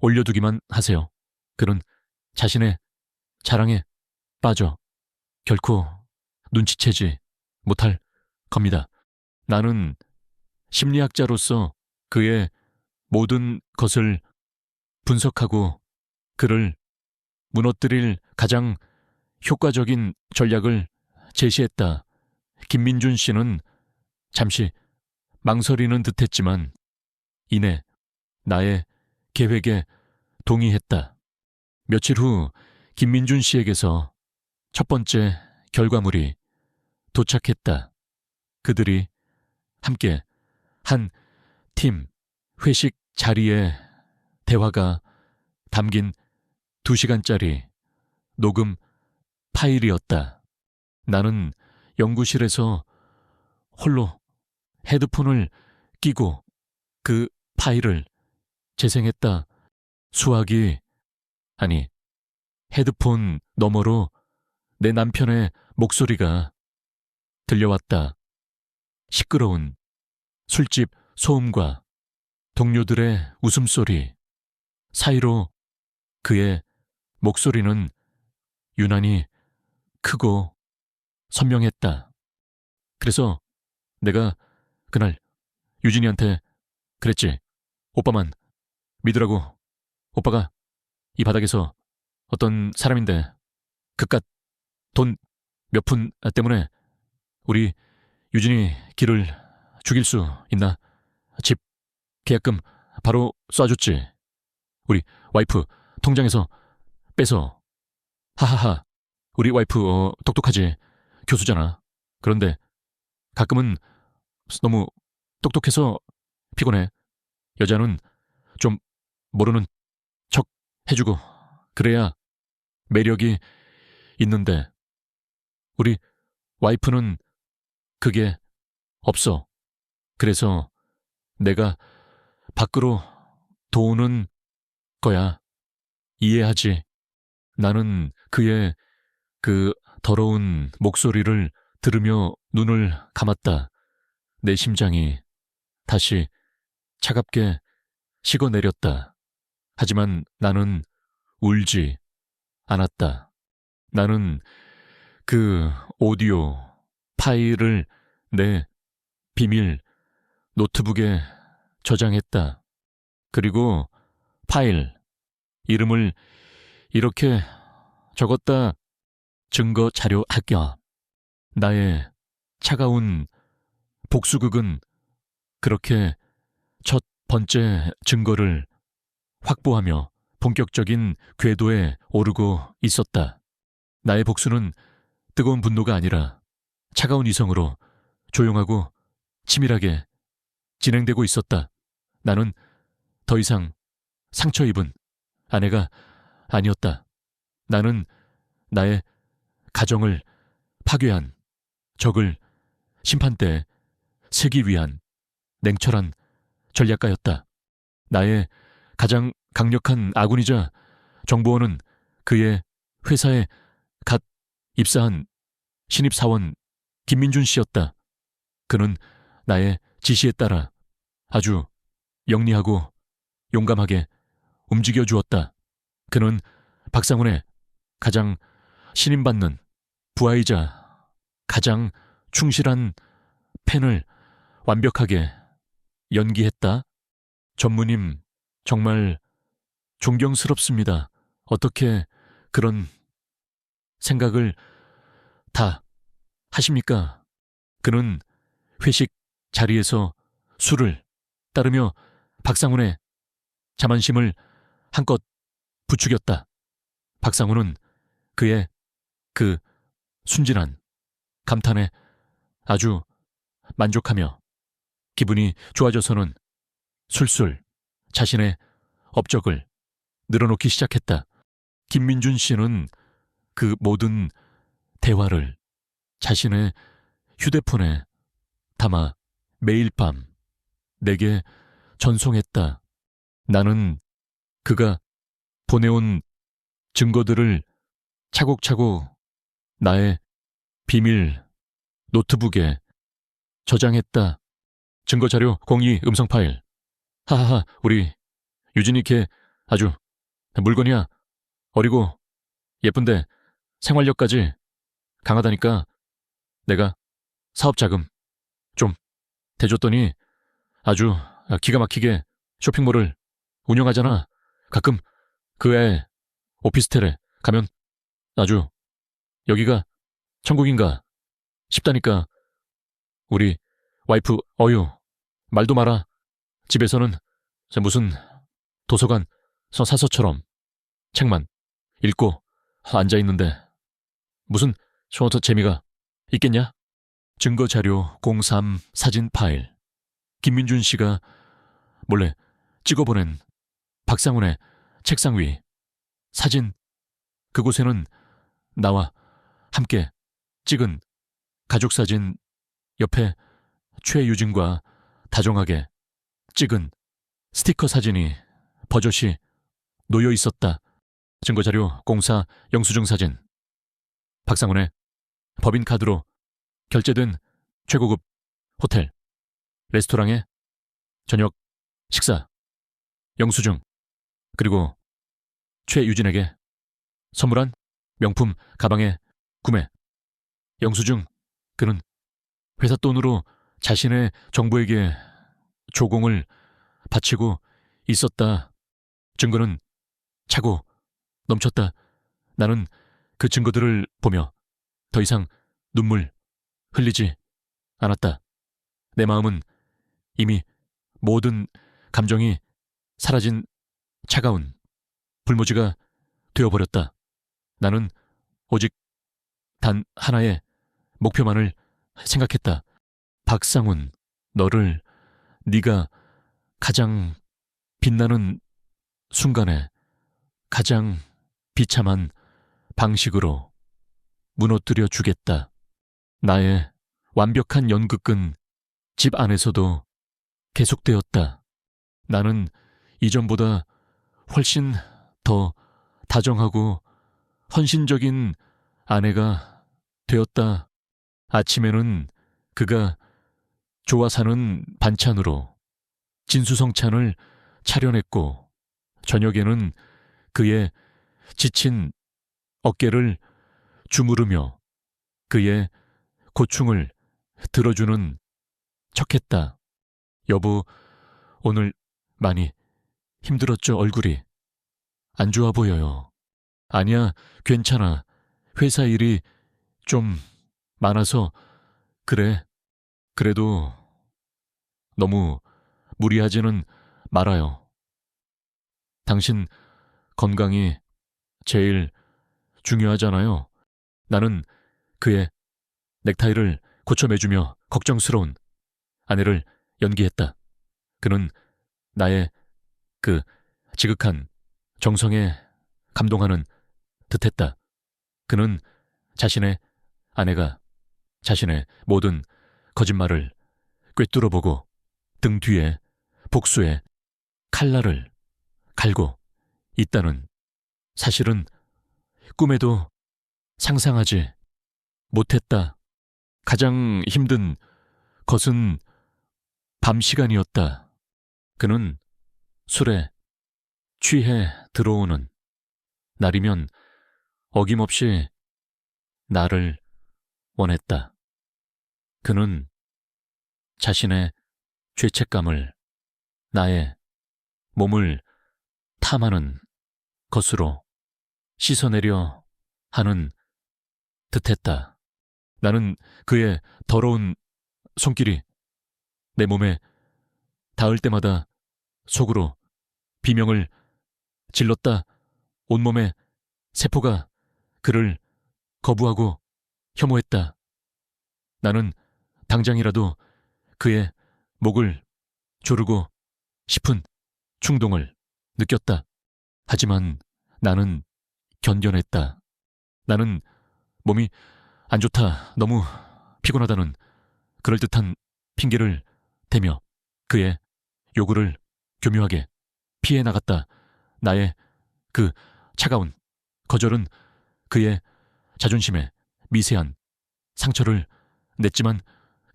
올려두기만 하세요. 그는 자신의 자랑에 빠져 결코 눈치채지 못할 겁니다. 나는 심리학자로서 그의 모든 것을 분석하고 그를 무너뜨릴 가장 효과적인 전략을 제시했다. 김민준 씨는 잠시 망설이는 듯했지만 이내 나의 계획에 동의했다. 며칠 후 김민준 씨에게서 첫 번째 결과물이 도착했다. 그들이 함께 한 팀 회식 자리에 대화가 담긴 2시간짜리 녹음 파일이었다. 나는 연구실에서 홀로 헤드폰을 끼고 그 파일을 재생했다. 수화기, 아니, 헤드폰 너머로 내 남편의 목소리가 들려왔다. 시끄러운 술집 소음과 동료들의 웃음소리 사이로 그의 목소리는 유난히 크고 선명했다. 그래서 내가 그날 유진이한테 그랬지. 오빠만 믿으라고. 오빠가 이 바닥에서 어떤 사람인데 그깟 돈 몇 푼 때문에 우리 유진이 길을 죽일 수 있나? 집 계약금 바로 쏴줬지. 우리 와이프 통장에서 빼서. 하하하. 우리 와이프 똑똑하지. 교수잖아. 그런데 가끔은 너무 똑똑해서 피곤해. 여자는 좀 모르는 척 해주고 그래야 매력이 있는데 우리 와이프는 그게 없어. 그래서 내가 밖으로 도우는 거야. 이해하지? 나는 그의 그 더러운 목소리를 들으며 눈을 감았다. 내 심장이 다시 차갑게 식어내렸다. 하지만 나는 울지 않았다. 나는 그 오디오 파일을 내 비밀 노트북에 저장했다. 그리고 파일 이름을 이렇게 적었다. 증거 자료 합격. 나의 차가운 복수극은 그렇게 첫 번째 증거를 확보하며 본격적인 궤도에 오르고 있었다. 나의 복수는 뜨거운 분노가 아니라 차가운 이성으로 조용하고 치밀하게 진행되고 있었다. 나는 더 이상 상처 입은 아내가 아니었다. 나는 나의 가정을 파괴한 적을 심판대에 세기 위한 냉철한 전략가였다. 나의 가장 강력한 아군이자 정보원은 그의 회사에 갓 입사한 신입사원 김민준 씨였다. 그는 나의 지시에 따라 아주 영리하고 용감하게 움직여 주었다. 그는 박상훈의 가장 신임받는 부하이자 가장 충실한 팬을 완벽하게 연기했다. 전무님, 정말 존경스럽습니다. 어떻게 그런 생각을 다 하십니까? 그는 회식 자리에서 술을 따르며 박상훈의 자만심을 한껏 부추겼다. 박상훈은 그의 그 순진한 감탄에 아주 만족하며 기분이 좋아져서는 술술 자신의 업적을 늘어놓기 시작했다. 김민준 씨는 그 모든 대화를 자신의 휴대폰에 담아 매일 밤 내게 전송했다. 나는 그가 보내온 증거들을 차곡차곡 나의 비밀 노트북에 저장했다. 증거자료 02 음성 파일. 하하하, 우리 유진이 걔 아주 물건이야. 어리고 예쁜데 생활력까지 강하다니까 내가 사업 자금 좀 대줬더니 아주 기가 막히게 쇼핑몰을 운영하잖아. 가끔 그 애 오피스텔에 가면 아주 여기가 천국인가 싶다니까. 우리 와이프 어유 말도 마라. 집에서는 무슨 도서관 사서처럼 책만 읽고 앉아있는데 무슨 저 재미가 있겠냐? 증거자료 03 사진 파일. 김민준 씨가 몰래 찍어보낸 박상훈의 책상 위 사진. 그곳에는 나와 함께 찍은 가족사진 옆에 최유진과 다정하게 찍은 스티커 사진이 버젓이 놓여 있었다. 증거자료 04 영수증 사진. 박상훈의 법인카드로 결제된 최고급 호텔, 레스토랑의 저녁 식사, 영수증, 그리고 최유진에게 선물한 명품 가방의 구매. 영수증, 그는 회사 돈으로 자신의 정보에게 조공을 바치고 있었다. 증거는 차고 넘쳤다. 나는 그 증거들을 보며 더 이상 눈물 흘리지 않았다. 내 마음은 이미 모든 감정이 사라진 차가운 불모지가 되어버렸다. 나는 오직 단 하나의 목표만을 생각했다. 박상훈, 너를 네가 가장 빛나는 순간에 가장 비참한 방식으로 무너뜨려 주겠다. 나의 완벽한 연극은 집 안에서도 계속되었다. 나는 이전보다 훨씬 더 다정하고 헌신적인 아내가 되었다. 아침에는 그가 좋아 사는 반찬으로 진수성찬을 차려냈고, 저녁에는 그의 지친 어깨를 주무르며 그의 고충을 들어주는 척했다. 여보, 오늘 많이 힘들었죠? 얼굴이 안 좋아 보여요. 아니야, 괜찮아. 회사 일이 좀 많아서 그래. 그래도 너무 무리하지는 말아요. 당신 건강이 제일 중요하잖아요. 나는 그의 넥타이를 고쳐매주며 걱정스러운 아내를 연기했다. 그는 나의 그 지극한 정성에 감동하는 듯했다. 그는 자신의 아내가 자신의 모든 거짓말을 꿰뚫어보고 등 뒤에 복수의 칼날을 갈고 있다는 사실은 꿈에도 상상하지 못했다. 가장 힘든 것은 밤 시간이었다. 그는 술에 취해 들어오는 날이면 어김없이 나를 원했다. 그는 자신의 죄책감을 나의 몸을 탐하는 것으로 씻어내려 하는 듯했다. 나는 그의 더러운 손길이 내 몸에 닿을 때마다 속으로 비명을 질렀다. 온몸의 세포가 그를 거부하고 혐오했다. 나는 당장이라도 그의 목을 조르고 싶은 충동을 느꼈다. 하지만 나는 견뎌냈다. 나는 몸이 안 좋다, 너무 피곤하다는 그럴듯한 핑계를 대며 그의 요구를 교묘하게 피해 나갔다. 나의 그 차가운 거절은 그의 자존심에 미세한 상처를 냈지만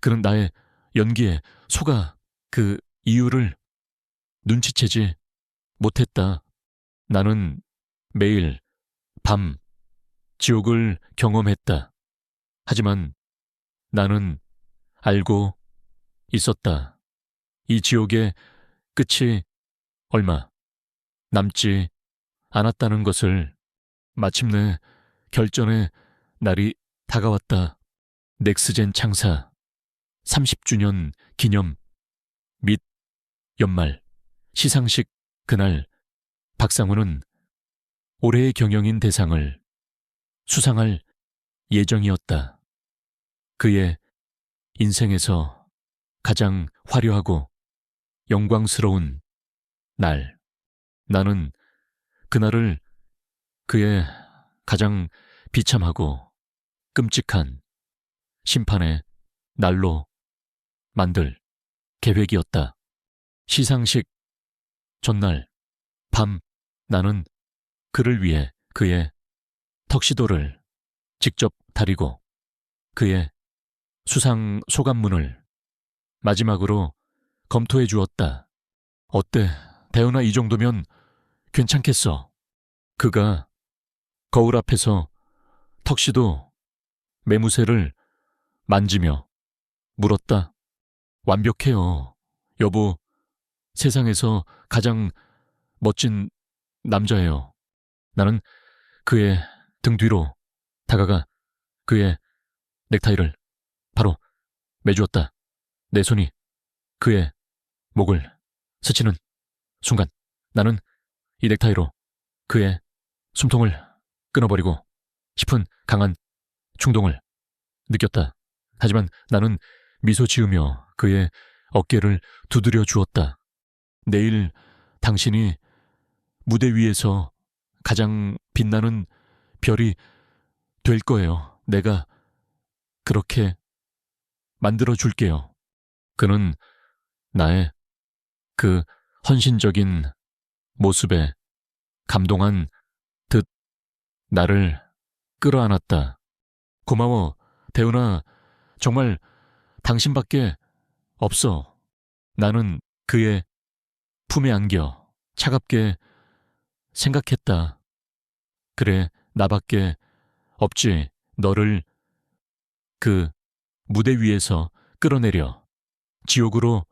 그는 나의 연기에 속아 그 이유를 눈치채지 못했다. 나는 매일 밤 지옥을 경험했다. 하지만 나는 알고 있었다. 이 지옥의 끝이 얼마 남지 않았다는 것을. 마침내 결전의 날이 다가왔다. 넥스젠 창사 30주년 기념 및 연말 시상식 그날 박상훈은 올해의 경영인 대상을 수상할 예정이었다. 그의 인생에서 가장 화려하고 영광스러운 날. 나는 그날을 그의 가장 비참하고 끔찍한 심판의 날로 만들 계획이었다. 시상식 전날 밤 나는 그를 위해 그의 턱시도를 직접 다리고 그의 수상 소감문을 마지막으로 검토해 주었다. 어때? 대현아, 이 정도면 괜찮겠어. 그가 거울 앞에서 턱시도 매무새를 만지며 물었다. 완벽해요. 여보, 세상에서 가장 멋진 남자예요. 나는 그의 등 뒤로 다가가 그의 넥타이를 바로 매주었다. 내 손이 그의 목을 스치는 순간 나는 이 넥타이로 그의 숨통을 끊어버리고 싶은 강한 충동을 느꼈다. 하지만 나는 미소 지으며 그의 어깨를 두드려 주었다. 내일 당신이 무대 위에서 가장 빛나는 별이 될 거예요. 내가 그렇게 만들어 줄게요. 그는 나의 그 헌신적인 모습에 감동한 듯 나를 끌어안았다. 고마워, 대훈아. 정말 당신밖에 없어. 나는 그의 품에 안겨 차갑게 생각했다. 그래, 나밖에 없지. 너를 그 무대 위에서 끌어내려 지옥으로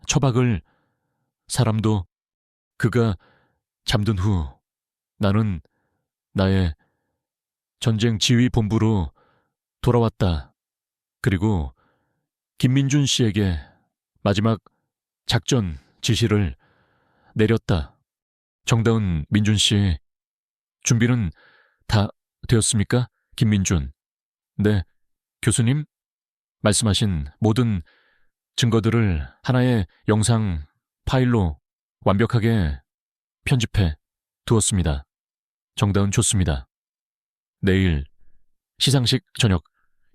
처박을 사람도 그가 잠든 후 나는 나의 전쟁 지휘 본부로 돌아왔다. 그리고 김민준 씨에게 마지막 작전 지시를 내렸다. 정다운 민준 씨, 준비는 다 되었습니까? 김민준. 네, 교수님. 말씀하신 모든 증거들을 하나의 영상 파일로 완벽하게 편집해 두었습니다. 정다운 좋습니다. 내일 시상식 저녁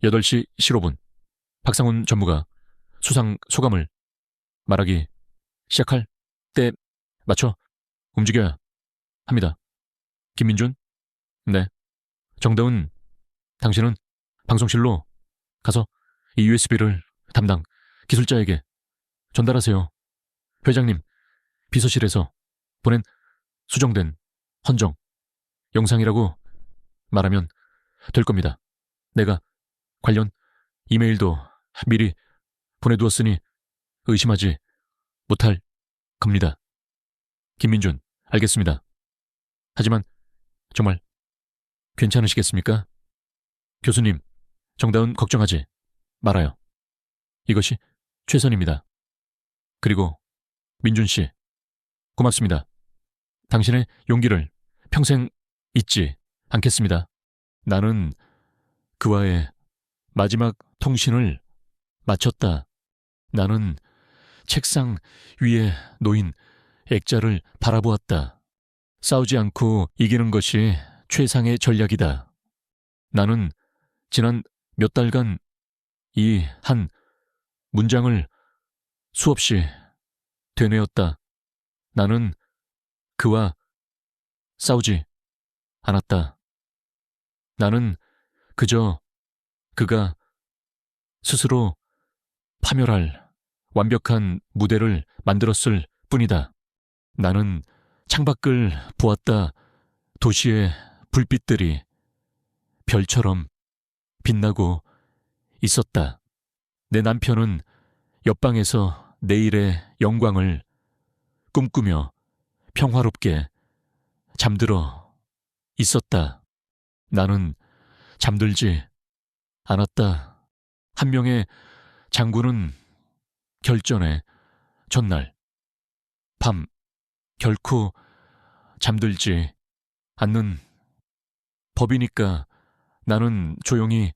8시 15분 박상훈 전무가 수상 소감을 말하기 시작할 때 맞춰 움직여야 합니다. 김민준? 네. 정다운, 당신은 방송실로 가서 이 USB를 담당 기술자에게 전달하세요. 회장님, 비서실에서 보낸 수정된 헌정 영상이라고 말하면 될 겁니다. 내가 관련 이메일도 미리 보내두었으니 의심하지 못할 겁니다. 김민준, 알겠습니다. 하지만 정말 괜찮으시겠습니까? 교수님, 정다운 걱정하지 말아요. 이것이 최선입니다. 그리고 민준 씨, 고맙습니다. 당신의 용기를 평생 잊지 않겠습니다. 나는 그와의 마지막 통신을 마쳤다. 나는 책상 위에 놓인 액자를 바라보았다. 싸우지 않고 이기는 것이 최상의 전략이다. 나는 지난 몇 달간 이 한 문장을 수없이 되뇌었다. 나는 그와 싸우지 않았다. 나는 그저 그가 스스로 파멸할 완벽한 무대를 만들었을 뿐이다. 나는 창밖을 보았다. 도시의 불빛들이 별처럼 빛나고 있었다. 내 남편은 옆방에서 내일의 영광을 꿈꾸며 평화롭게 잠들어 있었다. 나는 잠들지 않았다. 한 명의 장군은 결전의 전날 밤 결코 잠들지 않는 법이니까 나는 조용히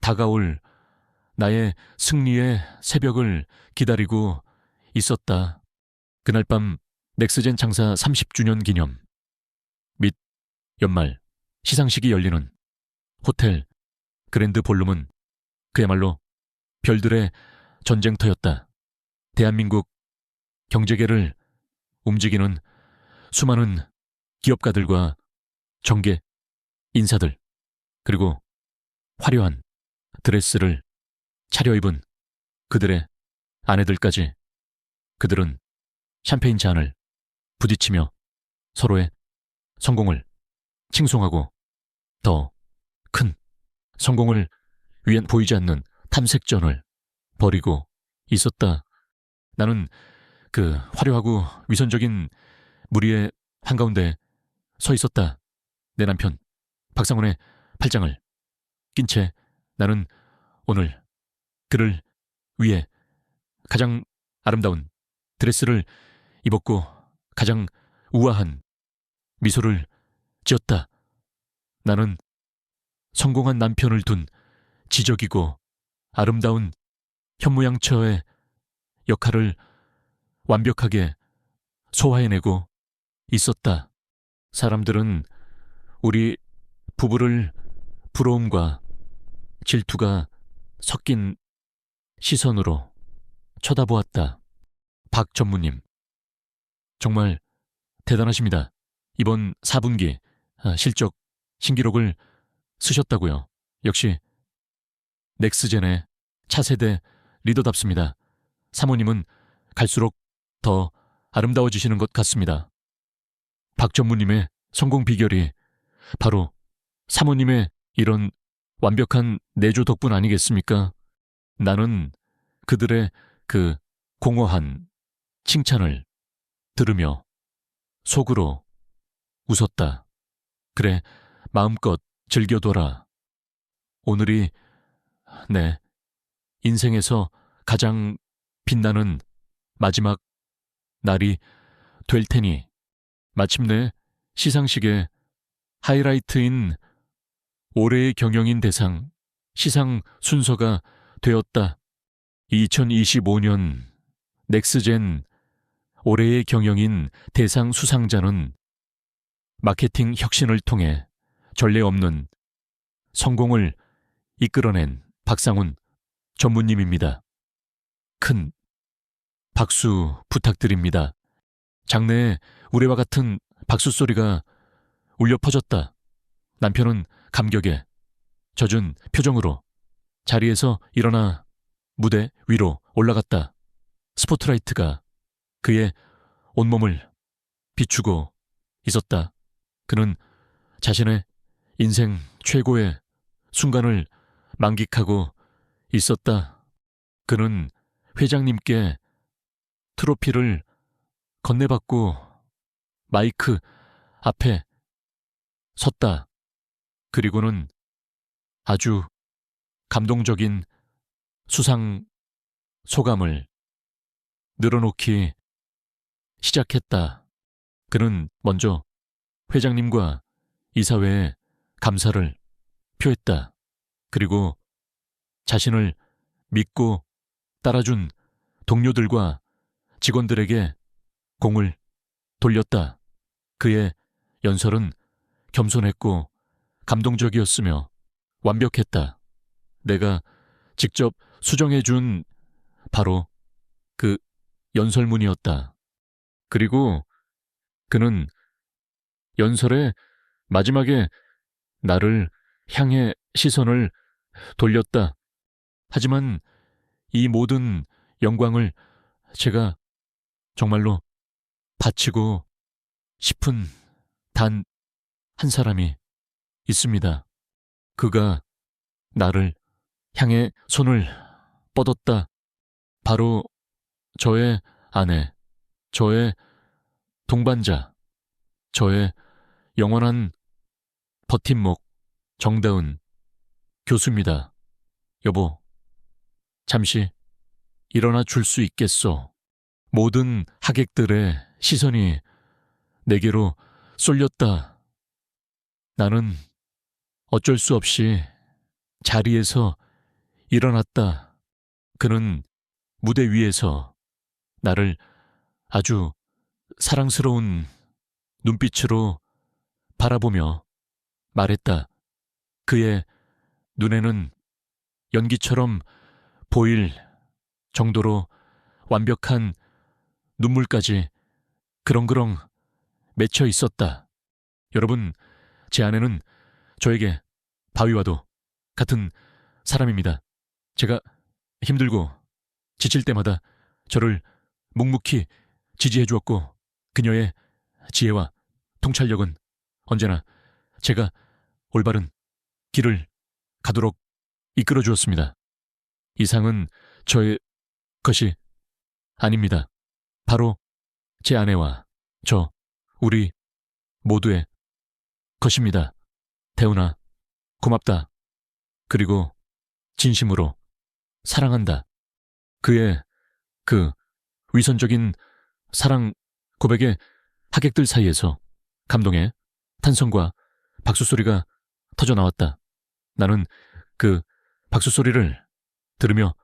다가올 나의 승리의 새벽을 기다리고 있었다. 그날 밤 넥스젠 창사 30주년 기념 및 연말 시상식이 열리는 호텔 그랜드 볼룸은 그야말로 별들의 전쟁터였다. 대한민국 경제계를 움직이는 수많은 기업가들과 정계 인사들, 그리고 화려한 드레스를 차려입은 그들의 아내들까지, 그들은 샴페인 잔을 부딪히며 서로의 성공을 칭송하고 더 큰 성공을 위한 보이지 않는 탐색전을 벌이고 있었다. 나는 그 화려하고 위선적인 무리의 한가운데 서 있었다. 내 남편 박상훈의 팔짱을 낀 채 나는 오늘 그를 위에 가장 아름다운 드레스를 입었고 가장 우아한 미소를 지었다. 나는 성공한 남편을 둔 지적이고 아름다운 현모양처의 역할을 완벽하게 소화해내고 있었다. 사람들은 우리 부부를 부러움과 질투가 섞인 시선으로 쳐다보았다. 박 전무님, 정말 대단하십니다. 이번 4분기 실적 신기록을 쓰셨다고요. 역시 넥스젠의 차세대 리더답습니다. 사모님은 갈수록 더 아름다워지시는 것 같습니다. 박 전무님의 성공 비결이 바로 사모님의 이런 완벽한 내조 덕분 아니겠습니까? 나는 그들의 그 공허한 칭찬을 들으며 속으로 웃었다. 그래, 마음껏 즐겨둬라. 오늘이 내 인생에서 가장 빛나는 마지막 날이 될 테니 마침내 시상식의 하이라이트인 올해의 경영인 대상 시상 순서가 되었다. 2025년 넥스젠 올해의 경영인 대상 수상자는 마케팅 혁신을 통해 전례 없는 성공을 이끌어낸 박상훈 전무님입니다. 큰 박수 부탁드립니다. 장내에 우레와 같은 박수 소리가 울려 퍼졌다. 남편은 감격에 젖은 표정으로 자리에서 일어나 무대 위로 올라갔다. 스포트라이트가 그의 온몸을 비추고 있었다. 그는 자신의 인생 최고의 순간을 만끽하고 있었다. 그는 회장님께 트로피를 건네받고 마이크 앞에 섰다. 그리고는 아주 감동적인 수상 소감을 늘어놓기 시작했다. 그는 먼저 회장님과 이사회에 감사를 표했다. 그리고 자신을 믿고 따라준 동료들과 직원들에게 공을 돌렸다. 그의 연설은 겸손했고 감동적이었으며 완벽했다. 내가 직접 수정해준 바로 그 연설문이었다. 그리고 그는 연설의 마지막에 나를 향해 시선을 돌렸다. 하지만 이 모든 영광을 제가 정말로 바치고 싶은 단 한 사람이 있습니다. 그가 나를 향해 손을 뻗었다. 바로 저의 아내, 저의 동반자, 저의 영원한 버팀목 정다은 교수입니다. 여보, 잠시 일어나 줄 수 있겠소? 모든 하객들의 시선이 내게로 쏠렸다. 나는 어쩔 수 없이 자리에서 일어났다. 그는 무대 위에서 나를 아주 사랑스러운 눈빛으로 바라보며 말했다. 그의 눈에는 연기처럼 보일 정도로 완벽한 눈물까지 그렁그렁 맺혀 있었다. 여러분, 제 아내는 저에게 바위와도 같은 사람입니다. 제가 힘들고 지칠 때마다 저를 묵묵히 지지해 주었고 그녀의 지혜와 통찰력은 언제나 제가 올바른 길을 가도록 이끌어 주었습니다. 이상은 저의 것이 아닙니다. 바로 제 아내와 저, 우리 모두의 것입니다. 태훈아, 고맙다. 그리고 진심으로 사랑한다. 그의 그 위선적인 사랑 고백에 하객들 사이에서 감동의 탄성과 박수 소리가 터져 나왔다. 나는 그 박수 소리를 들으며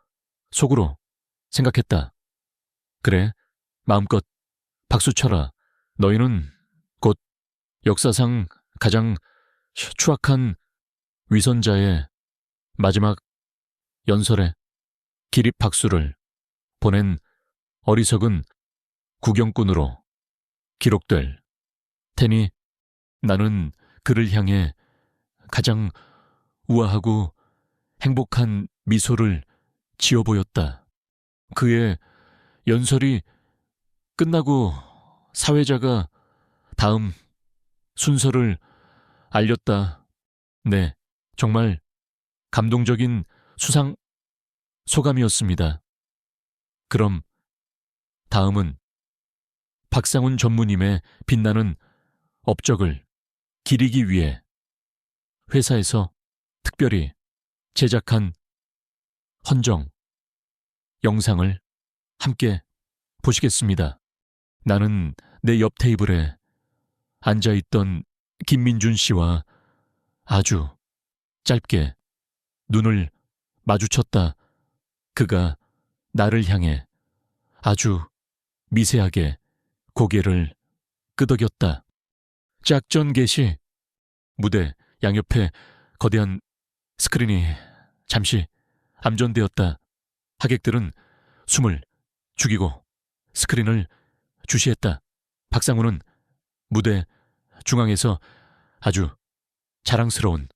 속으로 생각했다. 그래, 마음껏 박수 쳐라. 너희는 곧 역사상 가장 추악한 위선자의 마지막 연설에 기립 박수를 보낸 어리석은 구경꾼으로 기록될 테니 나는 그를 향해 가장 우아하고 행복한 미소를 지어 보였다. 그의 연설이 끝나고 사회자가 다음 순서를 알렸다. 네, 정말 감동적인 수상 소감이었습니다. 그럼 다음은 박상훈 전무님의 빛나는 업적을 기리기 위해 회사에서 특별히 제작한 헌정 영상을 함께 보시겠습니다. 나는 내 옆 테이블에 앉아있던 김민준 씨와 아주 짧게 눈을 마주쳤다. 그가 나를 향해 아주 미세하게 고개를 끄덕였다. 짝전 개시 무대 양옆에 거대한 스크린이 잠시 암전되었다. 하객들은 숨을 죽이고 스크린을 주시했다. 박상훈은 무대 중앙에서 아주 자랑스러운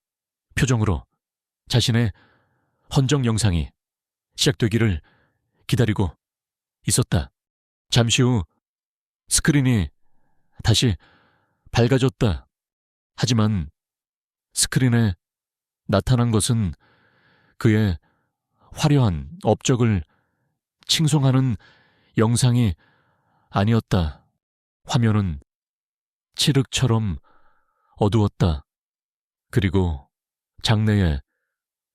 표정으로 자신의 헌정 영상이 시작되기를 기다리고 있었다. 잠시 후 스크린이 다시 밝아졌다. 하지만 스크린에 나타난 것은 그의 화려한 업적을 칭송하는 영상이 아니었다. 화면은 칠흑처럼 어두웠다. 그리고 장내의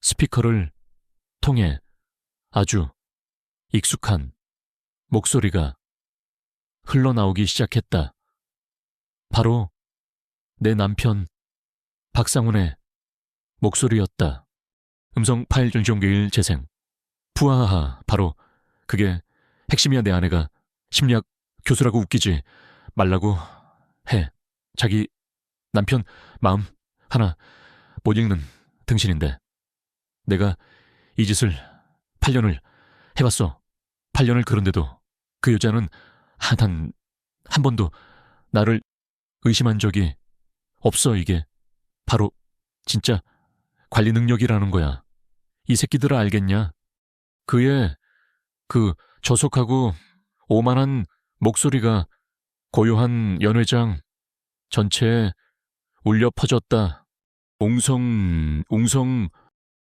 스피커를 통해 아주 익숙한 목소리가 흘러나오기 시작했다. 바로 내 남편 박상훈의 목소리였다. 음성 파일 전시용기일 재생. 푸하하, 바로 그게 핵심이야. 내 아내가 심리학 교수라고 웃기지 말라고 해. 자기 남편 마음 하나 못 읽는 등신인데 내가 이 짓을 8년을 해봤어. 8년을. 그런데도 그 여자는 단 한 번도 나를 의심한 적이 없어. 이게 바로 진짜 관리 능력이라는 거야. 이 새끼들아, 알겠냐? 그의 그 저속하고 오만한 목소리가 고요한 연회장 전체에 울려 퍼졌다. 웅성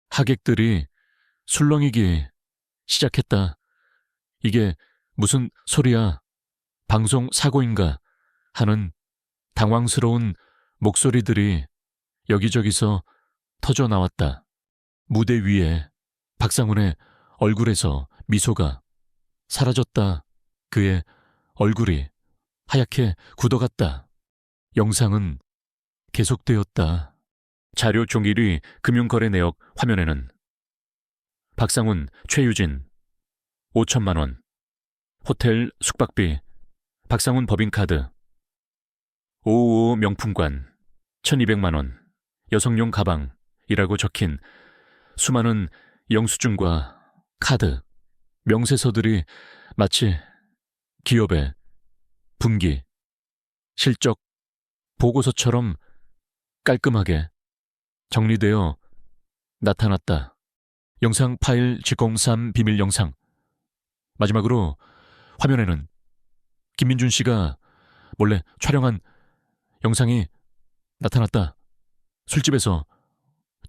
하객들이 술렁이기 시작했다. 이게 무슨 소리야? 방송 사고인가? 하는 당황스러운 목소리들이 여기저기서 터져 나왔다. 무대 위에 박상훈의 얼굴에서 미소가 사라졌다. 그의 얼굴이 하얗게 굳어갔다. 영상은 계속되었다. 자료 종이 금융거래 내역 화면에는 박상훈, 최유진 5천만 원, 호텔 숙박비, 박상훈 법인카드, 555 명품관 1200만 원, 여성용 가방이라고 적힌 수많은 영수증과 카드, 명세서들이 마치 기업의 분기, 실적 보고서처럼 깔끔하게 정리되어 나타났다. 영상 파일 G03 비밀 영상. 마지막으로 화면에는 김민준 씨가 몰래 촬영한 영상이 나타났다. 술집에서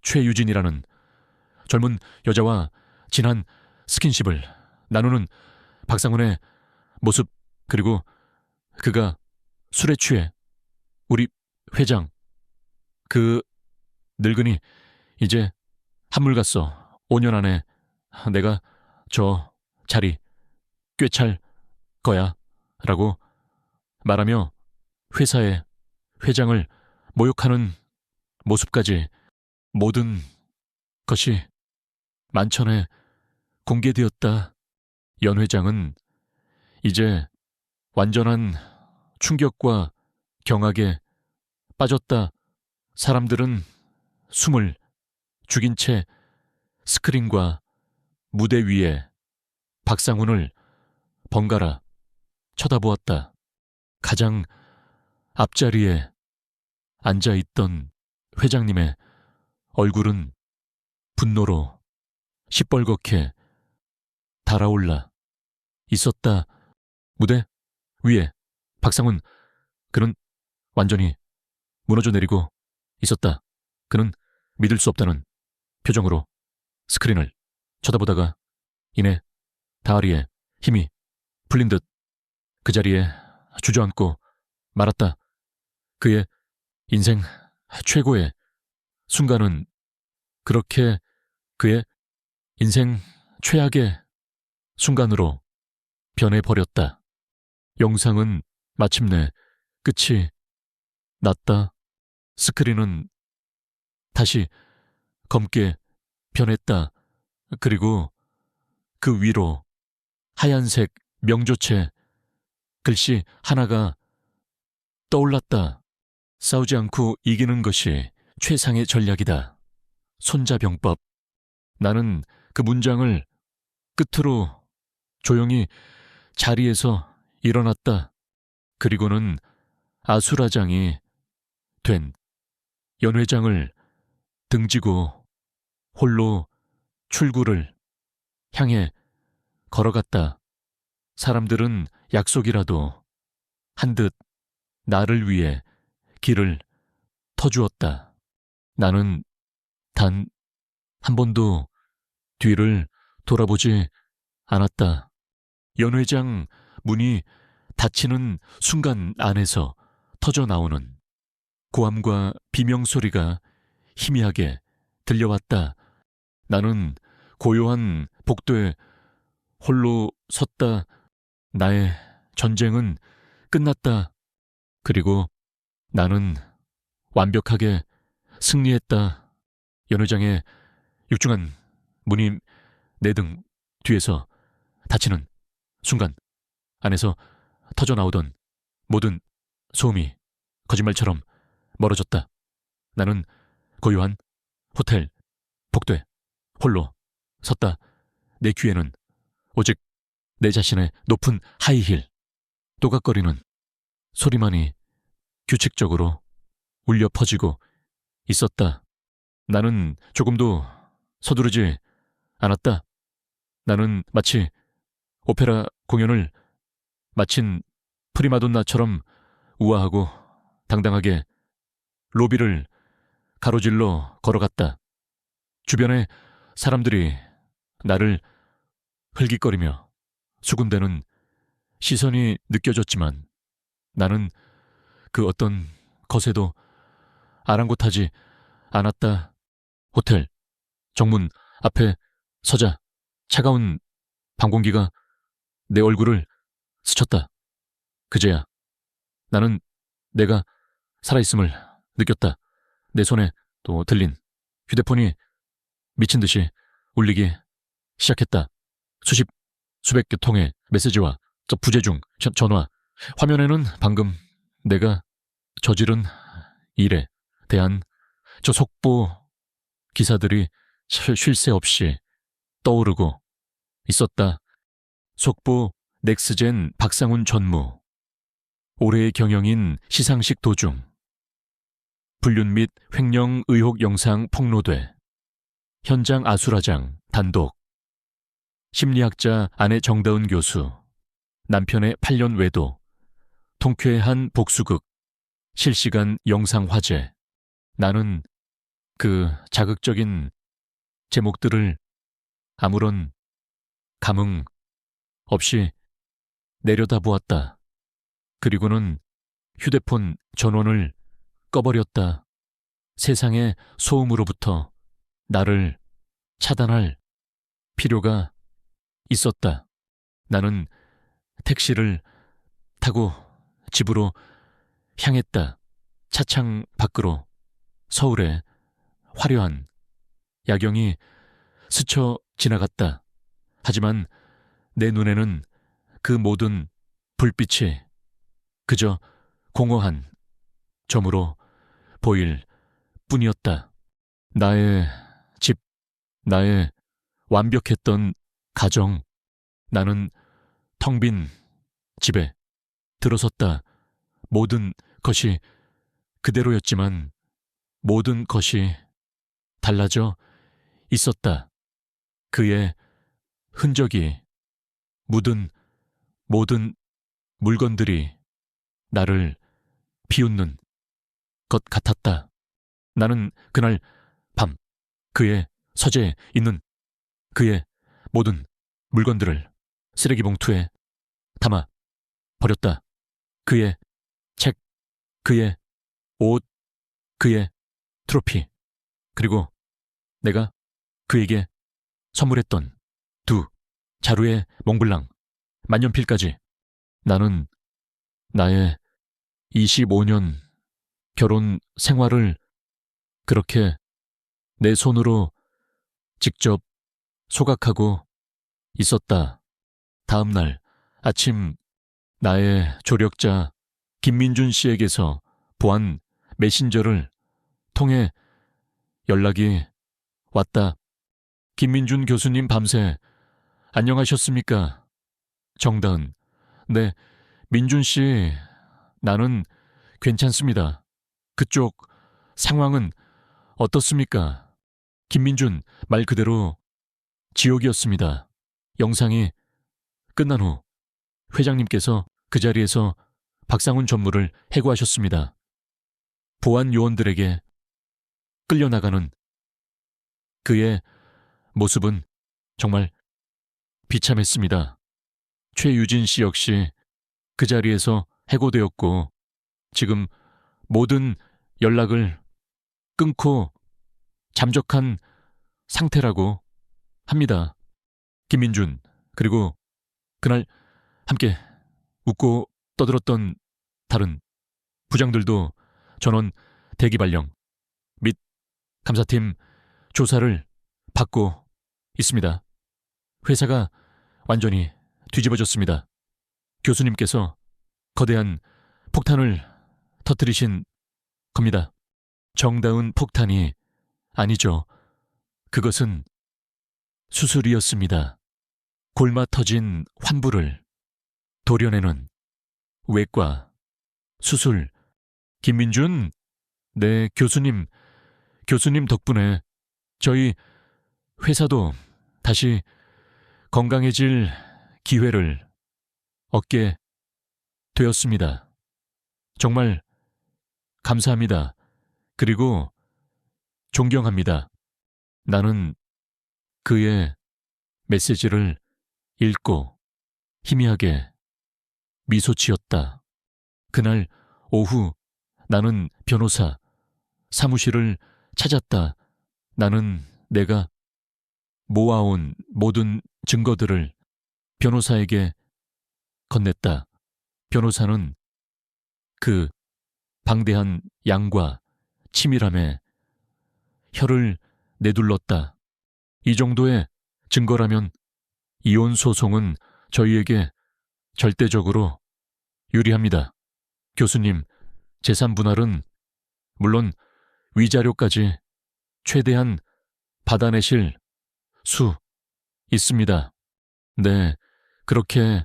최유진이라는 젊은 여자와 진한 스킨십을 나누는 박상훈의 모습, 그리고 그가 술에 취해 우리 회장, 그 늙은이 이제 한물 갔어. 5년 안에 내가 저 자리 꿰찰 거야 라고 말하며 회사의 회장을 모욕하는 모습까지 모든 것이 만천에 공개되었다. 연 회장은 이제 완전한 충격과 경악에 빠졌다. 사람들은 숨을 죽인 채 스크린과 무대 위에 박상훈을 번갈아 쳐다보았다. 가장 앞자리에 앉아있던 회장님의 얼굴은 분노로 시뻘겋게 달아올라 있었다. 무대 위에 박상훈, 그는 완전히 무너져 내리고 있었다. 그는 믿을 수 없다는 표정으로 스크린을 쳐다보다가 이내 다리에 힘이 풀린 듯 그 자리에 주저앉고 말았다. 그의 인생 최고의 순간은 그렇게 그의 인생 최악의 순간으로 변해버렸다. 영상은 마침내 끝이 났다. 스크린은 다시 검게 변했다. 그리고 그 위로 하얀색 명조체 글씨 하나가 떠올랐다. 싸우지 않고 이기는 것이 최상의 전략이다. 손자병법. 나는 그 문장을 끝으로 조용히 자리에서 일어났다. 그리고는 아수라장이 된 연 회장을 등지고 홀로 출구를 향해 걸어갔다. 사람들은 약속이라도 한 듯 나를 위해 길을 터주었다. 나는 단 한 번도 뒤를 돌아보지 않았다. 연 회장 문이 닫히는 순간 안에서 터져 나오는 고함과 비명 소리가 희미하게 들려왔다. 나는 고요한 복도에 홀로 섰다. 나의 전쟁은 끝났다. 그리고 나는 완벽하게 승리했다. 연 회장의 육중한 문이 내 등 뒤에서 닫히는 순간 안에서 터져 나오던 모든 소음이 거짓말처럼 멀어졌다. 나는 고요한 호텔 복도에 홀로 섰다. 내 귀에는 오직 내 자신의 높은 하이힐 또각거리는 소리만이 규칙적으로 울려 퍼지고 있었다. 나는 조금도 서두르지 않았다. 나는 마치 오페라 공연을 마친 프리마돈나처럼 우아하고 당당하게 로비를 가로질러 걸어갔다. 주변의 사람들이 나를 흘깃거리며 수군대는 시선이 느껴졌지만 나는 그 어떤 것에도 아랑곳하지 않았다. 호텔 정문 앞에 서자 차가운 방공기가 내 얼굴을 스쳤다. 그제야 나는 내가 살아있음을 느꼈다. 내 손에 또 들린 휴대폰이 미친 듯이 울리기 시작했다. 수백 개 통의 메시지와 저 부재중 전화, 화면에는 방금 내가 저지른 일에 대한 저 속보 기사들이 쉴 새 없이 떠오르고 있었다. 속보 넥스젠 박상훈 전무, 올해의 경영인 시상식 도중 불륜 및 횡령 의혹 영상 폭로돼 현장 아수라장 단독, 심리학자 아내 정다운 교수, 남편의 8년 외도, 통쾌한 복수극, 실시간 영상 화제. 나는 그 자극적인 제목들을 아무런 감흥 없이 내려다보았다. 그리고는 휴대폰 전원을 꺼버렸다. 세상의 소음으로부터 나를 차단할 필요가 있었다. 나는 택시를 타고 집으로 향했다. 차창 밖으로 서울의 화려한 야경이 스쳐 지나갔다. 하지만 내 눈에는 그 모든 불빛이 그저 공허한 점으로 보일 뿐이었다. 나의 집, 나의 완벽했던 가정, 나는 텅 빈 집에 들어섰다. 모든 것이 그대로였지만 모든 것이 달라져 있었다. 그의 흔적이 묻은 모든 물건들이 나를 비웃는 것 같았다. 나는 그날 밤 그의 서재에 있는 그의 모든 물건들을 쓰레기 봉투에 담아 버렸다. 그의 책, 그의 옷, 그의 트로피, 그리고 내가 그에게 선물했던 두 자루의 몽블랑, 만년필까지. 나는 나의 25년 결혼 생활을 그렇게 내 손으로 직접 소각하고 있었다. 다음 날 아침 나의 조력자 김민준 씨에게서 보안 메신저를 통해 연락이 왔다. 김민준 교수님 밤새 안녕하셨습니까? 정다은. 네, 민준 씨, 나는 괜찮습니다. 그쪽 상황은 어떻습니까? 김민준 말 그대로 지옥이었습니다. 영상이 끝난 후 회장님께서 그 자리에서 박상훈 전무를 해고하셨습니다. 보안 요원들에게 끌려나가는 그의 모습은 정말 비참했습니다. 최유진 씨 역시 그 자리에서 해고되었고 지금 모든 연락을 끊고 잠적한 상태라고 합니다. 김민준, 그리고 그날 함께 웃고 떠들었던 다른 부장들도 전원 대기 발령 및 감사팀 조사를 받고 있습니다. 회사가 완전히 뒤집어졌습니다. 교수님께서 거대한 폭탄을 터뜨리신 겁니다. 정다운 폭탄이 아니죠. 그것은 수술이었습니다. 골마 터진 환부를 도려내는 외과 수술. 김민준, 네, 교수님 덕분에 저희 회사도 다시 건강해질 기회를 얻게 되었습니다. 정말 감사합니다. 그리고 존경합니다. 나는 그의 메시지를 읽고 희미하게 미소 지었다. 그날 오후 나는 변호사 사무실을 찾았다. 나는 내가 모아온 모든 증거들을 변호사에게 건넸다. 변호사는 그 방대한 양과 치밀함에 혀를 내둘렀다. 이 정도의 증거라면 이혼 소송은 저희에게 절대적으로 유리합니다. 교수님, 재산 분할은 물론 위자료까지 최대한 받아내실 수 있습니다. 네, 그렇게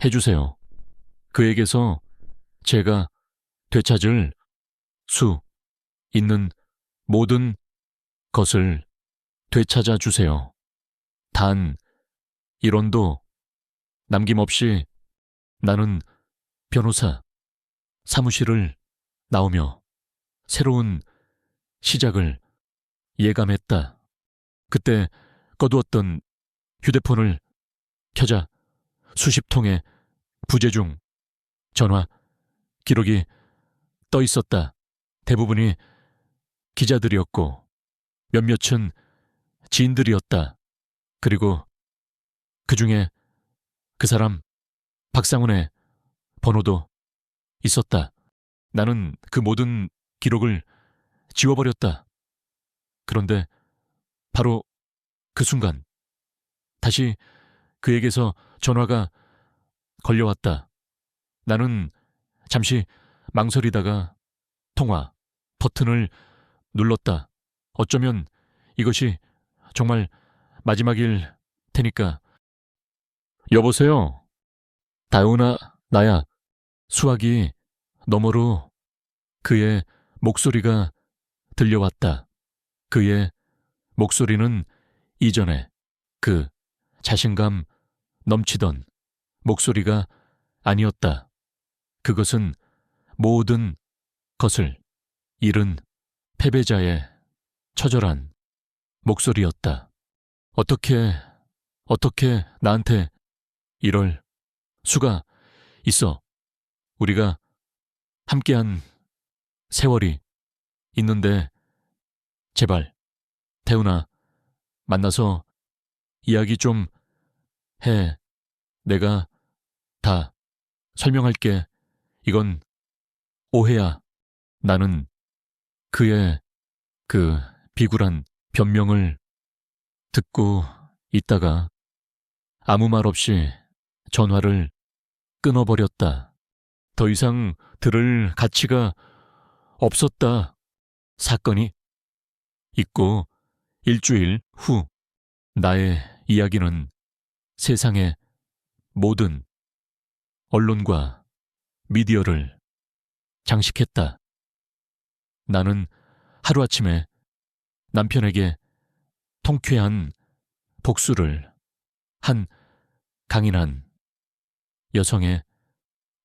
해주세요. 그에게서 제가 되찾을 수 있는 모든 것을 되찾아 주세요. 단 1원도 남김없이. 나는 변호사 사무실을 나오며 새로운 시작을 예감했다. 그때 꺼두었던 휴대폰을 켜자 수십 통의 부재중 전화 기록이 떠 있었다. 대부분이 기자들이었고 몇몇은 지인들이었다. 그리고 그 중에 그 사람 박상훈의 번호도 있었다. 나는 그 모든 기록을 지워버렸다. 그런데 바로 그 순간 다시 그에게서 전화가 걸려왔다. 나는 잠시 망설이다가 통화 버튼을 눌렀다. 어쩌면 이것이 정말 마지막일 테니까. 여보세요? 다은아, 나야. 수화기 너머로 그의 목소리가 들려왔다. 그의 목소리는 이전에 그 자신감 넘치던 목소리가 아니었다. 그것은 모든 것을 잃은 패배자의 처절한 목소리였다. 어떻게 나한테 이럴 수가 있어. 우리가 함께한 세월이 있는데 제발 태훈아 만나서 이야기 좀 해. 내가 다 설명할게. 이건 오해야. 나는 그의 그 비굴한 변명을 듣고 있다가 아무 말 없이 전화를 끊어버렸다. 더 이상 들을 가치가 없었다. 사건이 있고 일주일 후 나의 이야기는 세상의 모든 언론과 미디어를 장식했다. 나는 하루아침에 남편에게 통쾌한 복수를 한 강인한 여성의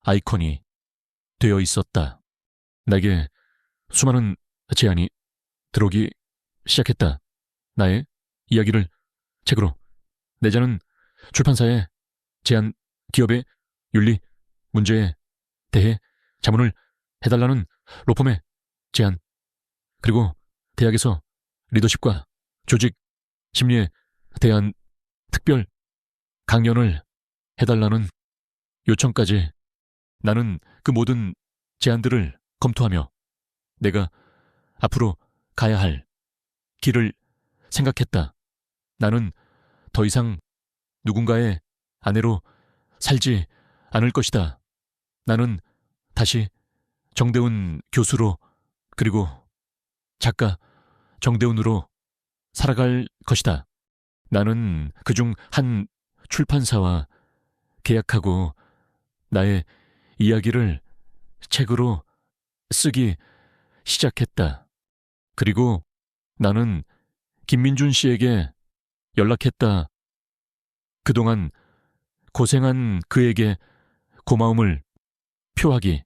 아이콘이 되어 있었다. 내게 수많은 제안이 들어오기 시작했다. 나의 이야기를 책으로 내자는 출판사에 제안, 기업의 윤리 문제에 대해 자문을 해달라는 로펌의 제안, 그리고 대학에서 리더십과 조직 심리에 대한 특별 강연을 해달라는 요청까지. 나는 그 모든 제안들을 검토하며 내가 앞으로 가야 할 길을 생각했다. 나는 더 이상 누군가의 아내로 살지 않을 것이다. 나는 다시 정대훈 교수로 그리고 작가 정대훈으로 살아갈 것이다. 나는 그중 한 출판사와 계약하고 나의 이야기를 책으로 쓰기 시작했다. 그리고 나는 김민준 씨에게 연락했다. 그동안 고생한 그에게 고마움을 표하기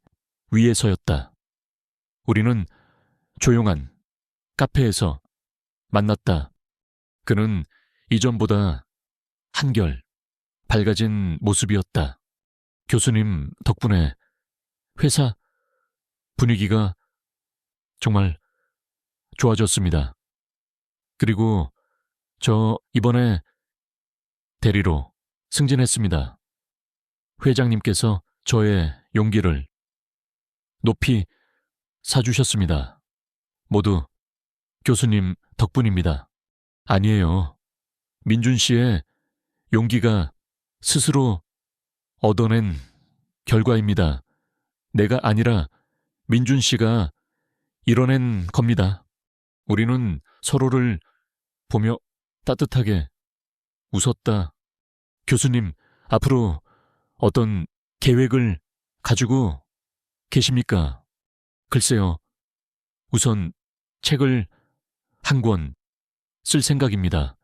위해서였다. 우리는 조용한 카페에서 만났다. 그는 이전보다 한결 밝아진 모습이었다. 교수님 덕분에 회사 분위기가 정말 좋아졌습니다. 그리고 저 이번에 대리로 승진했습니다. 회장님께서 저의 용기를 높이 사주셨습니다. 모두 교수님 덕분입니다. 아니에요. 민준 씨의 용기가 스스로 얻어낸 결과입니다. 내가 아니라 민준 씨가 이뤄낸 겁니다. 우리는 서로를 보며 따뜻하게 웃었다. 교수님, 앞으로 어떤 계획을 가지고 계십니까? 글쎄요. 우선 책을 한 권 쓸 생각입니다.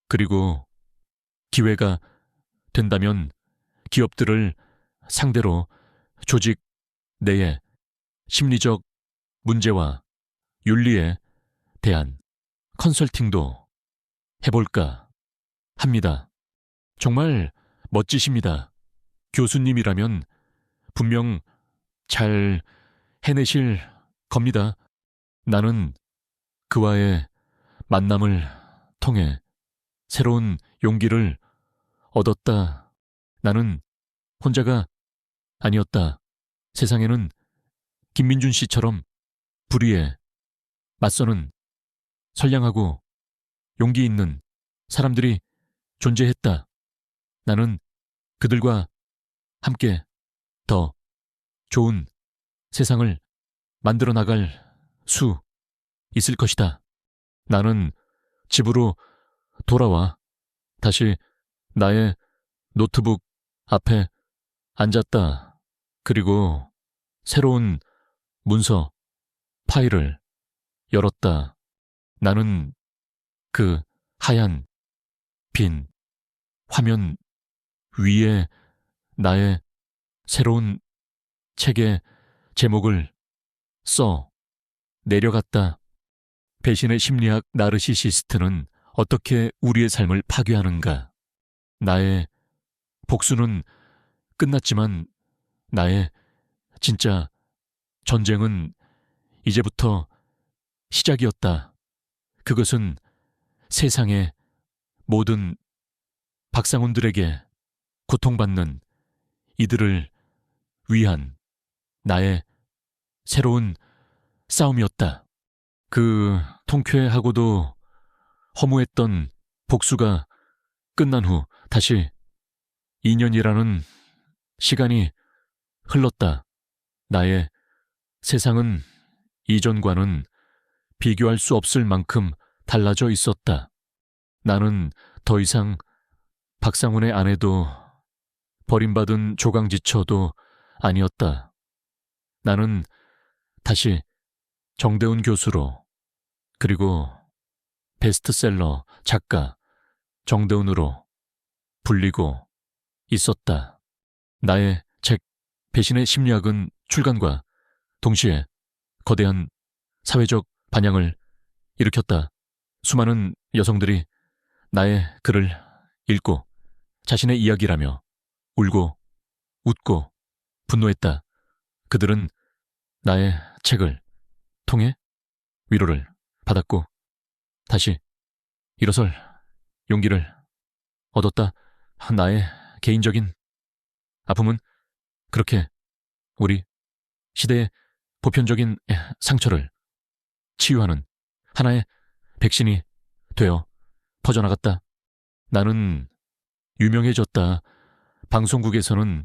그리고 기회가 된다면 기업들을 상대로 조직 내의 심리적 문제와 윤리에 대한 컨설팅도 해볼까 합니다. 정말 멋지십니다. 교수님이라면 분명 잘 해내실 겁니다. 나는 그와의 만남을 통해 새로운 용기를 얻었다. 나는 혼자가 아니었다. 세상에는 김민준 씨처럼 불의에 맞서는 선량하고 용기 있는 사람들이 존재했다. 나는 그들과 함께 더 좋은 세상을 만들어 나갈 수 있을 것이다. 나는 집으로 돌아와 다시 나의 노트북 앞에 앉았다. 그리고 새로운 문서 파일을 열었다. 나는 그 하얀 빈 화면 위에 나의 새로운 책의 제목을 써 내려갔다. 배신의 심리학 나르시시스트는 어떻게 우리의 삶을 파괴하는가? 나의 복수는 끝났지만 나의 진짜 전쟁은 이제부터 시작이었다. 그것은 세상의 모든 박상훈들에게 고통받는 이들을 위한 나의 새로운 싸움이었다. 그 통쾌하고도 허무했던 복수가 끝난 후 다시 2년이라는 시간이 흘렀다. 나의 세상은 이전과는 비교할 수 없을 만큼 달라져 있었다. 나는 더 이상 박상훈의 아내도 버림받은 조강지처도 아니었다. 나는 다시 정대훈 교수로 그리고 베스트셀러 작가 정대훈으로 불리고 있었다. 나의 책 배신의 심리학은 출간과 동시에 거대한 사회적 반향을 일으켰다. 수많은 여성들이 나의 글을 읽고 자신의 이야기라며 울고 웃고 분노했다. 그들은 나의 책을 통해 위로를 받았고 다시 일어설 용기를 얻었다. 나의 개인적인 아픔은 그렇게 우리 시대의 보편적인 상처를 치유하는 하나의 백신이 되어 퍼져나갔다. 나는 유명해졌다. 방송국에서는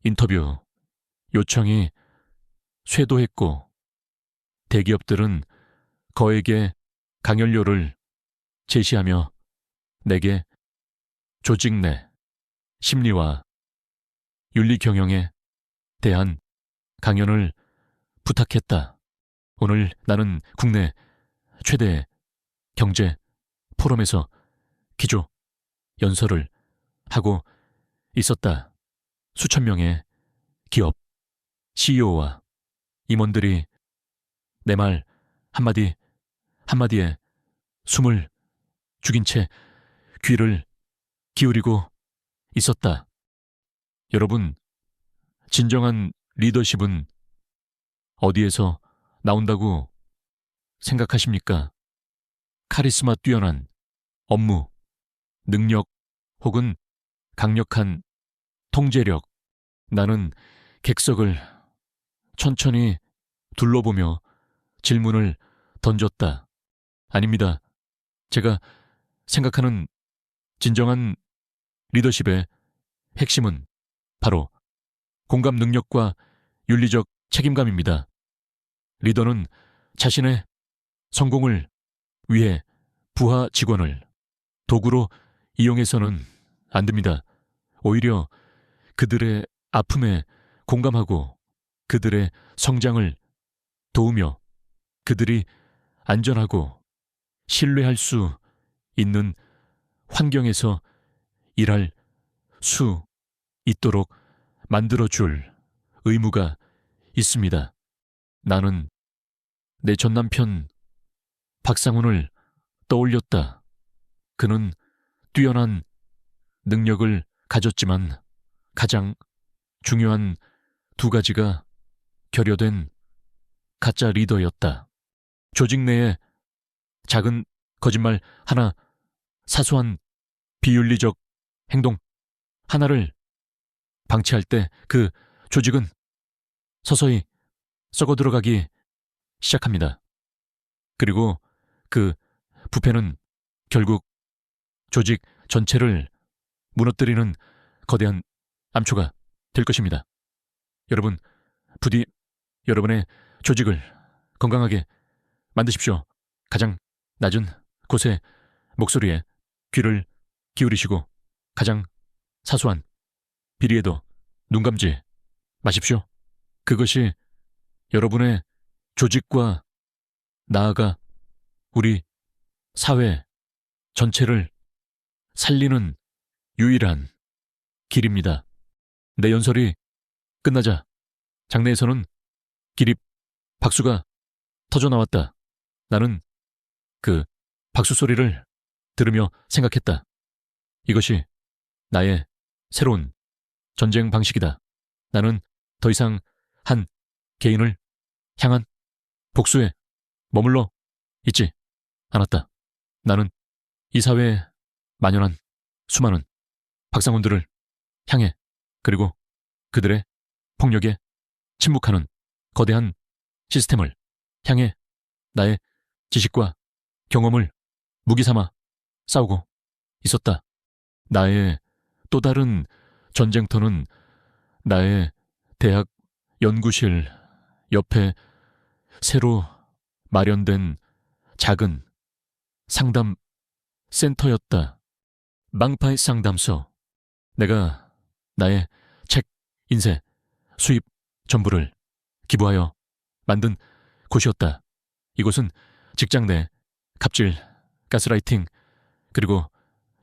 인터뷰 요청이 쇄도했고 대기업들은 거액의 강연료를 제시하며 내게 조직 내 심리와 윤리 경영에 대한 강연을 부탁했다. 오늘 나는 국내 최대 경제 포럼에서 기조 연설을 하고 있었다. 수천 명의 기업 CEO와 임원들이 내 말 한마디 한마디에 숨을 죽인 채 귀를 기울이고 있었다. 여러분, 진정한 리더십은 어디에서 나온다고 생각하십니까? 카리스마 뛰어난 업무, 능력 혹은 강력한 통제력. 나는 객석을 천천히 둘러보며 질문을 던졌다. 아닙니다. 제가 생각하는 진정한 리더십의 핵심은 바로 공감 능력과 윤리적 책임감입니다. 리더는 자신의 성공을 위해 부하 직원을 도구로 이용해서는 안 됩니다. 오히려 그들의 아픔에 공감하고 그들의 성장을 도우며 그들이 안전하고 신뢰할 수 있는 환경에서 일할 수 있도록 만들어줄 의무가 있습니다. 나는 내 전남편 박상훈을 떠올렸다. 그는 뛰어난 능력을 가졌지만 가장 중요한 두 가지가 결여된 가짜 리더였다. 조직 내에 작은 거짓말 하나, 사소한 비윤리적 행동 하나를 방치할 때 그 조직은 서서히 썩어 들어가기 시작합니다. 그리고 그 부패는 결국 조직 전체를 무너뜨리는 거대한 암초가 될 것입니다. 여러분, 부디 여러분의 조직을 건강하게 만드십시오. 가장 낮은 곳의 목소리에 귀를 기울이시고 가장 사소한 비리에도 눈 감지 마십시오. 그것이 여러분의 조직과 나아가 우리 사회 전체를 살리는 유일한 길입니다. 내 연설이 끝나자 장내에서는 기립 박수가 터져 나왔다. 나는 그 박수 소리를 들으며 생각했다. 이것이 나의 새로운 전쟁 방식이다. 나는 더 이상 한 개인을 향한 복수에 머물러 있지 않았다. 나는 이 사회에 만연한 수많은 박상훈들을 향해 그리고 그들의 폭력에 침묵하는 거대한 시스템을 향해 나의 지식과 경험을 무기 삼아 싸우고 있었다. 나의 또 다른 전쟁터는 나의 대학 연구실 옆에 새로 마련된 작은 상담 센터였다. 망파의 상담소. 내가 나의 책, 인쇄, 수입 전부를 기부하여 만든 곳이었다. 이곳은 직장 내 갑질, 가스라이팅, 그리고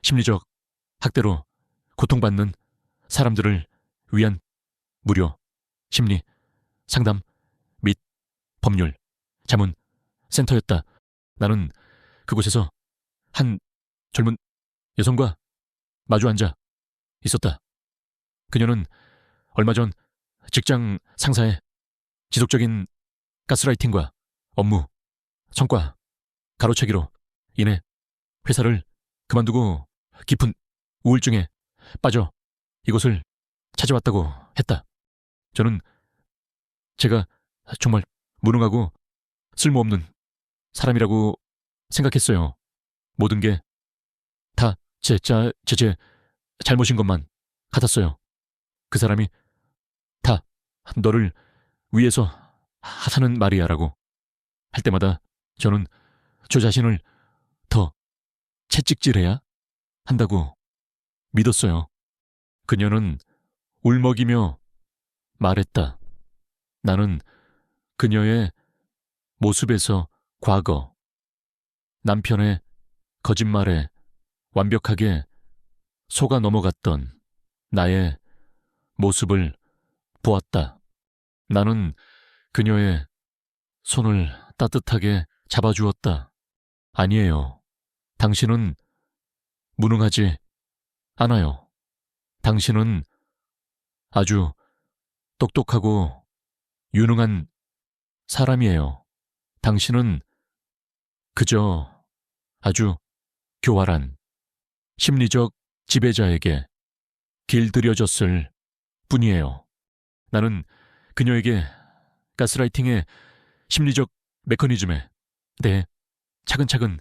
심리적 학대로 고통받는 사람들을 위한 무료 심리 상담 및 법률 자문 센터였다. 나는 그곳에서 한 젊은 여성과 마주 앉아 있었다. 그녀는 얼마 전 직장 상사의 지속적인 가스라이팅과 업무 성과 가로채기로 인해 회사를 그만두고 깊은 우울증에 빠져 이곳을 찾아왔다고 했다. 저는 제가 정말 무능하고 쓸모없는 사람이라고 생각했어요. 모든 게 다 제 잘못인 것만 같았어요. 그 사람이 다 너를 위해서 하자는 말이야라고 할 때마다 저는 저 자신을 더 채찍질해야 한다고 믿었어요. 그녀는 울먹이며 말했다. 나는 그녀의 모습에서 과거, 남편의 거짓말에 완벽하게 속아 넘어갔던 나의 모습을 보았다. 나는 그녀의 손을 따뜻하게 잡아주었다. 아니에요. 당신은 무능하지 않아요. 당신은 아주 똑똑하고 유능한 사람이에요. 당신은 그저 아주 교활한 심리적 지배자에게 길들여졌을 뿐이에요. 나는 그녀에게 가스라이팅의 심리적 메커니즘에 대해 차근차근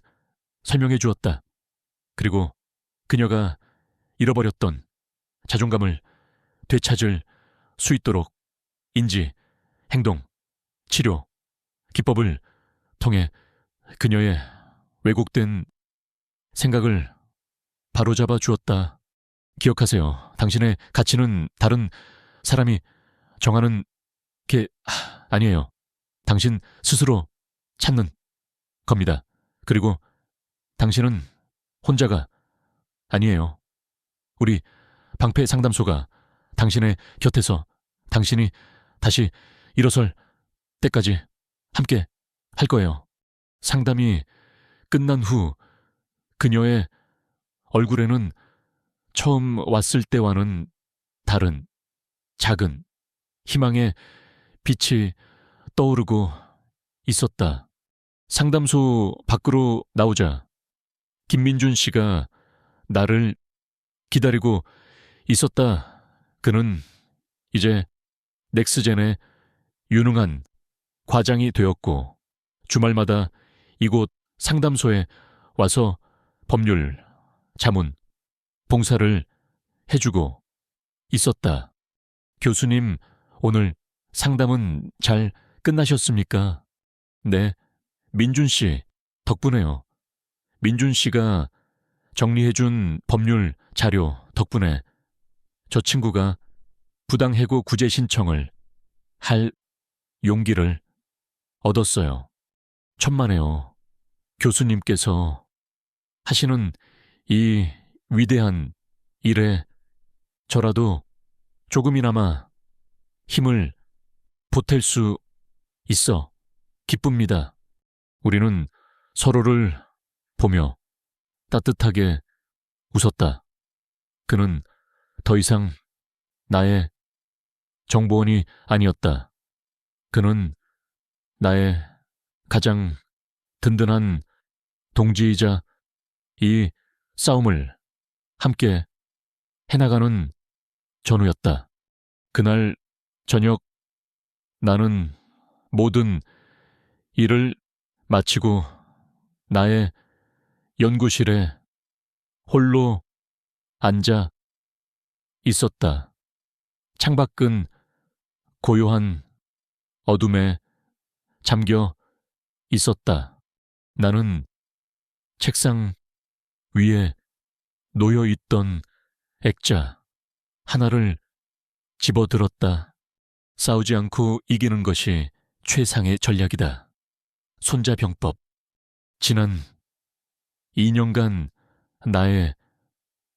설명해 주었다. 그리고 그녀가 잃어버렸던 자존감을 되찾을 수 있도록 인지, 행동, 치료, 기법을 통해 그녀의 왜곡된 생각을 바로잡아 주었다. 기억하세요. 당신의 가치는 다른 사람이 정하는 게 아니에요. 당신 스스로 찾는 겁니다. 그리고 당신은 혼자가 아니에요. 우리 방패 상담소가 당신의 곁에서 당신이 다시 일어설 때까지 함께 할 거예요. 상담이 끝난 후 그녀의 얼굴에는 처음 왔을 때와는 다른 작은 희망의 빛이 떠오르고 있었다. 상담소 밖으로 나오자 김민준 씨가 나를 기다리고 있었다. 그는 이제 넥스젠의 유능한 과장이 되었고 주말마다 이곳 상담소에 와서 법률, 자문, 봉사를 해주고 있었다. 교수님, 오늘 상담은 잘 끝나셨습니까? 네, 민준 씨 덕분에요. 민준 씨가 정리해준 법률 자료 덕분에 저 친구가 부당해고 구제 신청을 할 용기를 얻었어요. 천만에요. 교수님께서 하시는 이 위대한 일에 저라도 조금이나마 힘을 보탤 수 있어 기쁩니다. 우리는 서로를 보며 따뜻하게 웃었다. 그는 더 이상 나의 정보원이 아니었다. 그는 나의 가장 든든한 동지이자 이 싸움을 함께 해나가는 전우였다. 그날 저녁 나는 모든 일을 마치고 나의 연구실에 홀로 앉아 있었다. 창밖은 고요한 어둠에 잠겨 있었다. 나는 책상 위에 놓여 있던 액자 하나를 집어들었다. 싸우지 않고 이기는 것이 최상의 전략이다. 손자병법. 지난 2년간 나의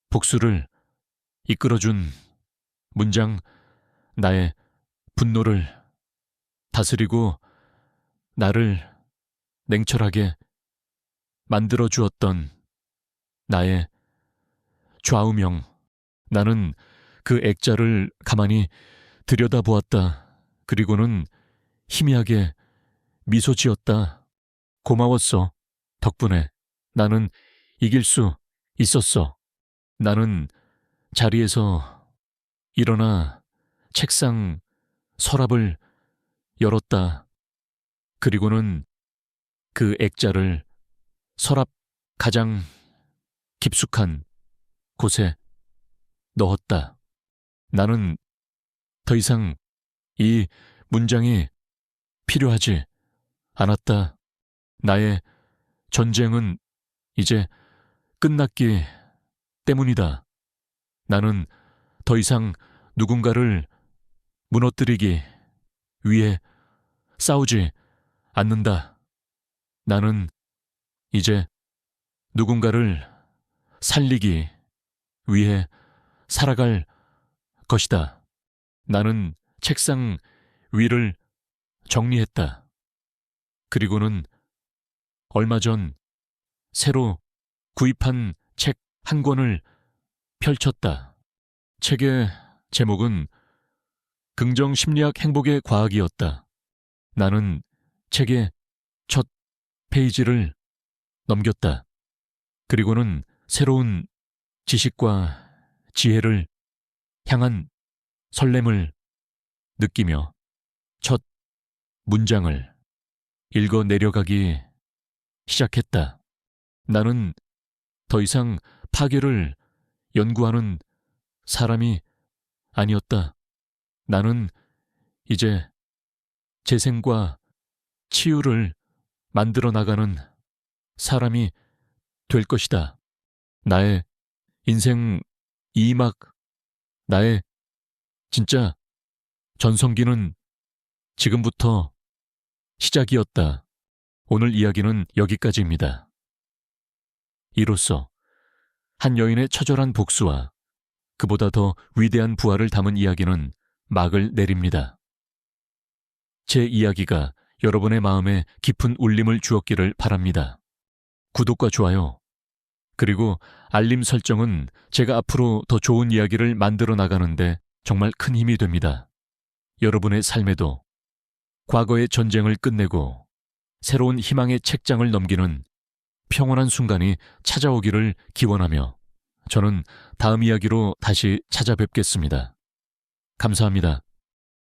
복수를 이끌어준 문장, 나의 분노를 다스리고 나를 냉철하게 만들어 주었던 나의 좌우명. 나는 그 액자를 가만히 들여다보았다. 그리고는 희미하게 미소 지었다. 고마웠어. 덕분에 나는 이길 수 있었어. 나는 자리에서 일어나 책상 서랍을 열었다. 그리고는 그 액자를 서랍 가장 깊숙한 곳에 넣었다. 나는 더 이상 이 문장이 필요하지 않았다. 나의 전쟁은 이제 끝났기 때문이다. 나는 더 이상 누군가를 무너뜨리기 위해 싸우지 않는다. 나는 이제 누군가를 살리기 위해 살아갈 것이다. 나는 책상 위를 정리했다. 그리고는 얼마 전 새로 구입한 책 한 권을 펼쳤다. 책의 제목은 긍정심리학 행복의 과학이었다. 나는 책의 첫 페이지를 넘겼다. 그리고는 새로운 지식과 지혜를 향한 설렘을 느끼며 첫 문장을 읽어 내려가기 시작했다. 나는 더 이상 파괴를 연구하는 사람이 아니었다. 나는 이제 재생과 치유를 만들어 나가는 사람이 될 것이다. 나의 인생 2막, 나의 진짜 전성기는 지금부터 시작이었다. 오늘 이야기는 여기까지입니다. 이로써 한 여인의 처절한 복수와 그보다 더 위대한 부활을 담은 이야기는 막을 내립니다. 제 이야기가 여러분의 마음에 깊은 울림을 주었기를 바랍니다. 구독과 좋아요, 그리고 알림 설정은 제가 앞으로 더 좋은 이야기를 만들어 나가는데 정말 큰 힘이 됩니다. 여러분의 삶에도 과거의 전쟁을 끝내고 새로운 희망의 책장을 넘기는 평온한 순간이 찾아오기를 기원하며 저는 다음 이야기로 다시 찾아뵙겠습니다. 감사합니다.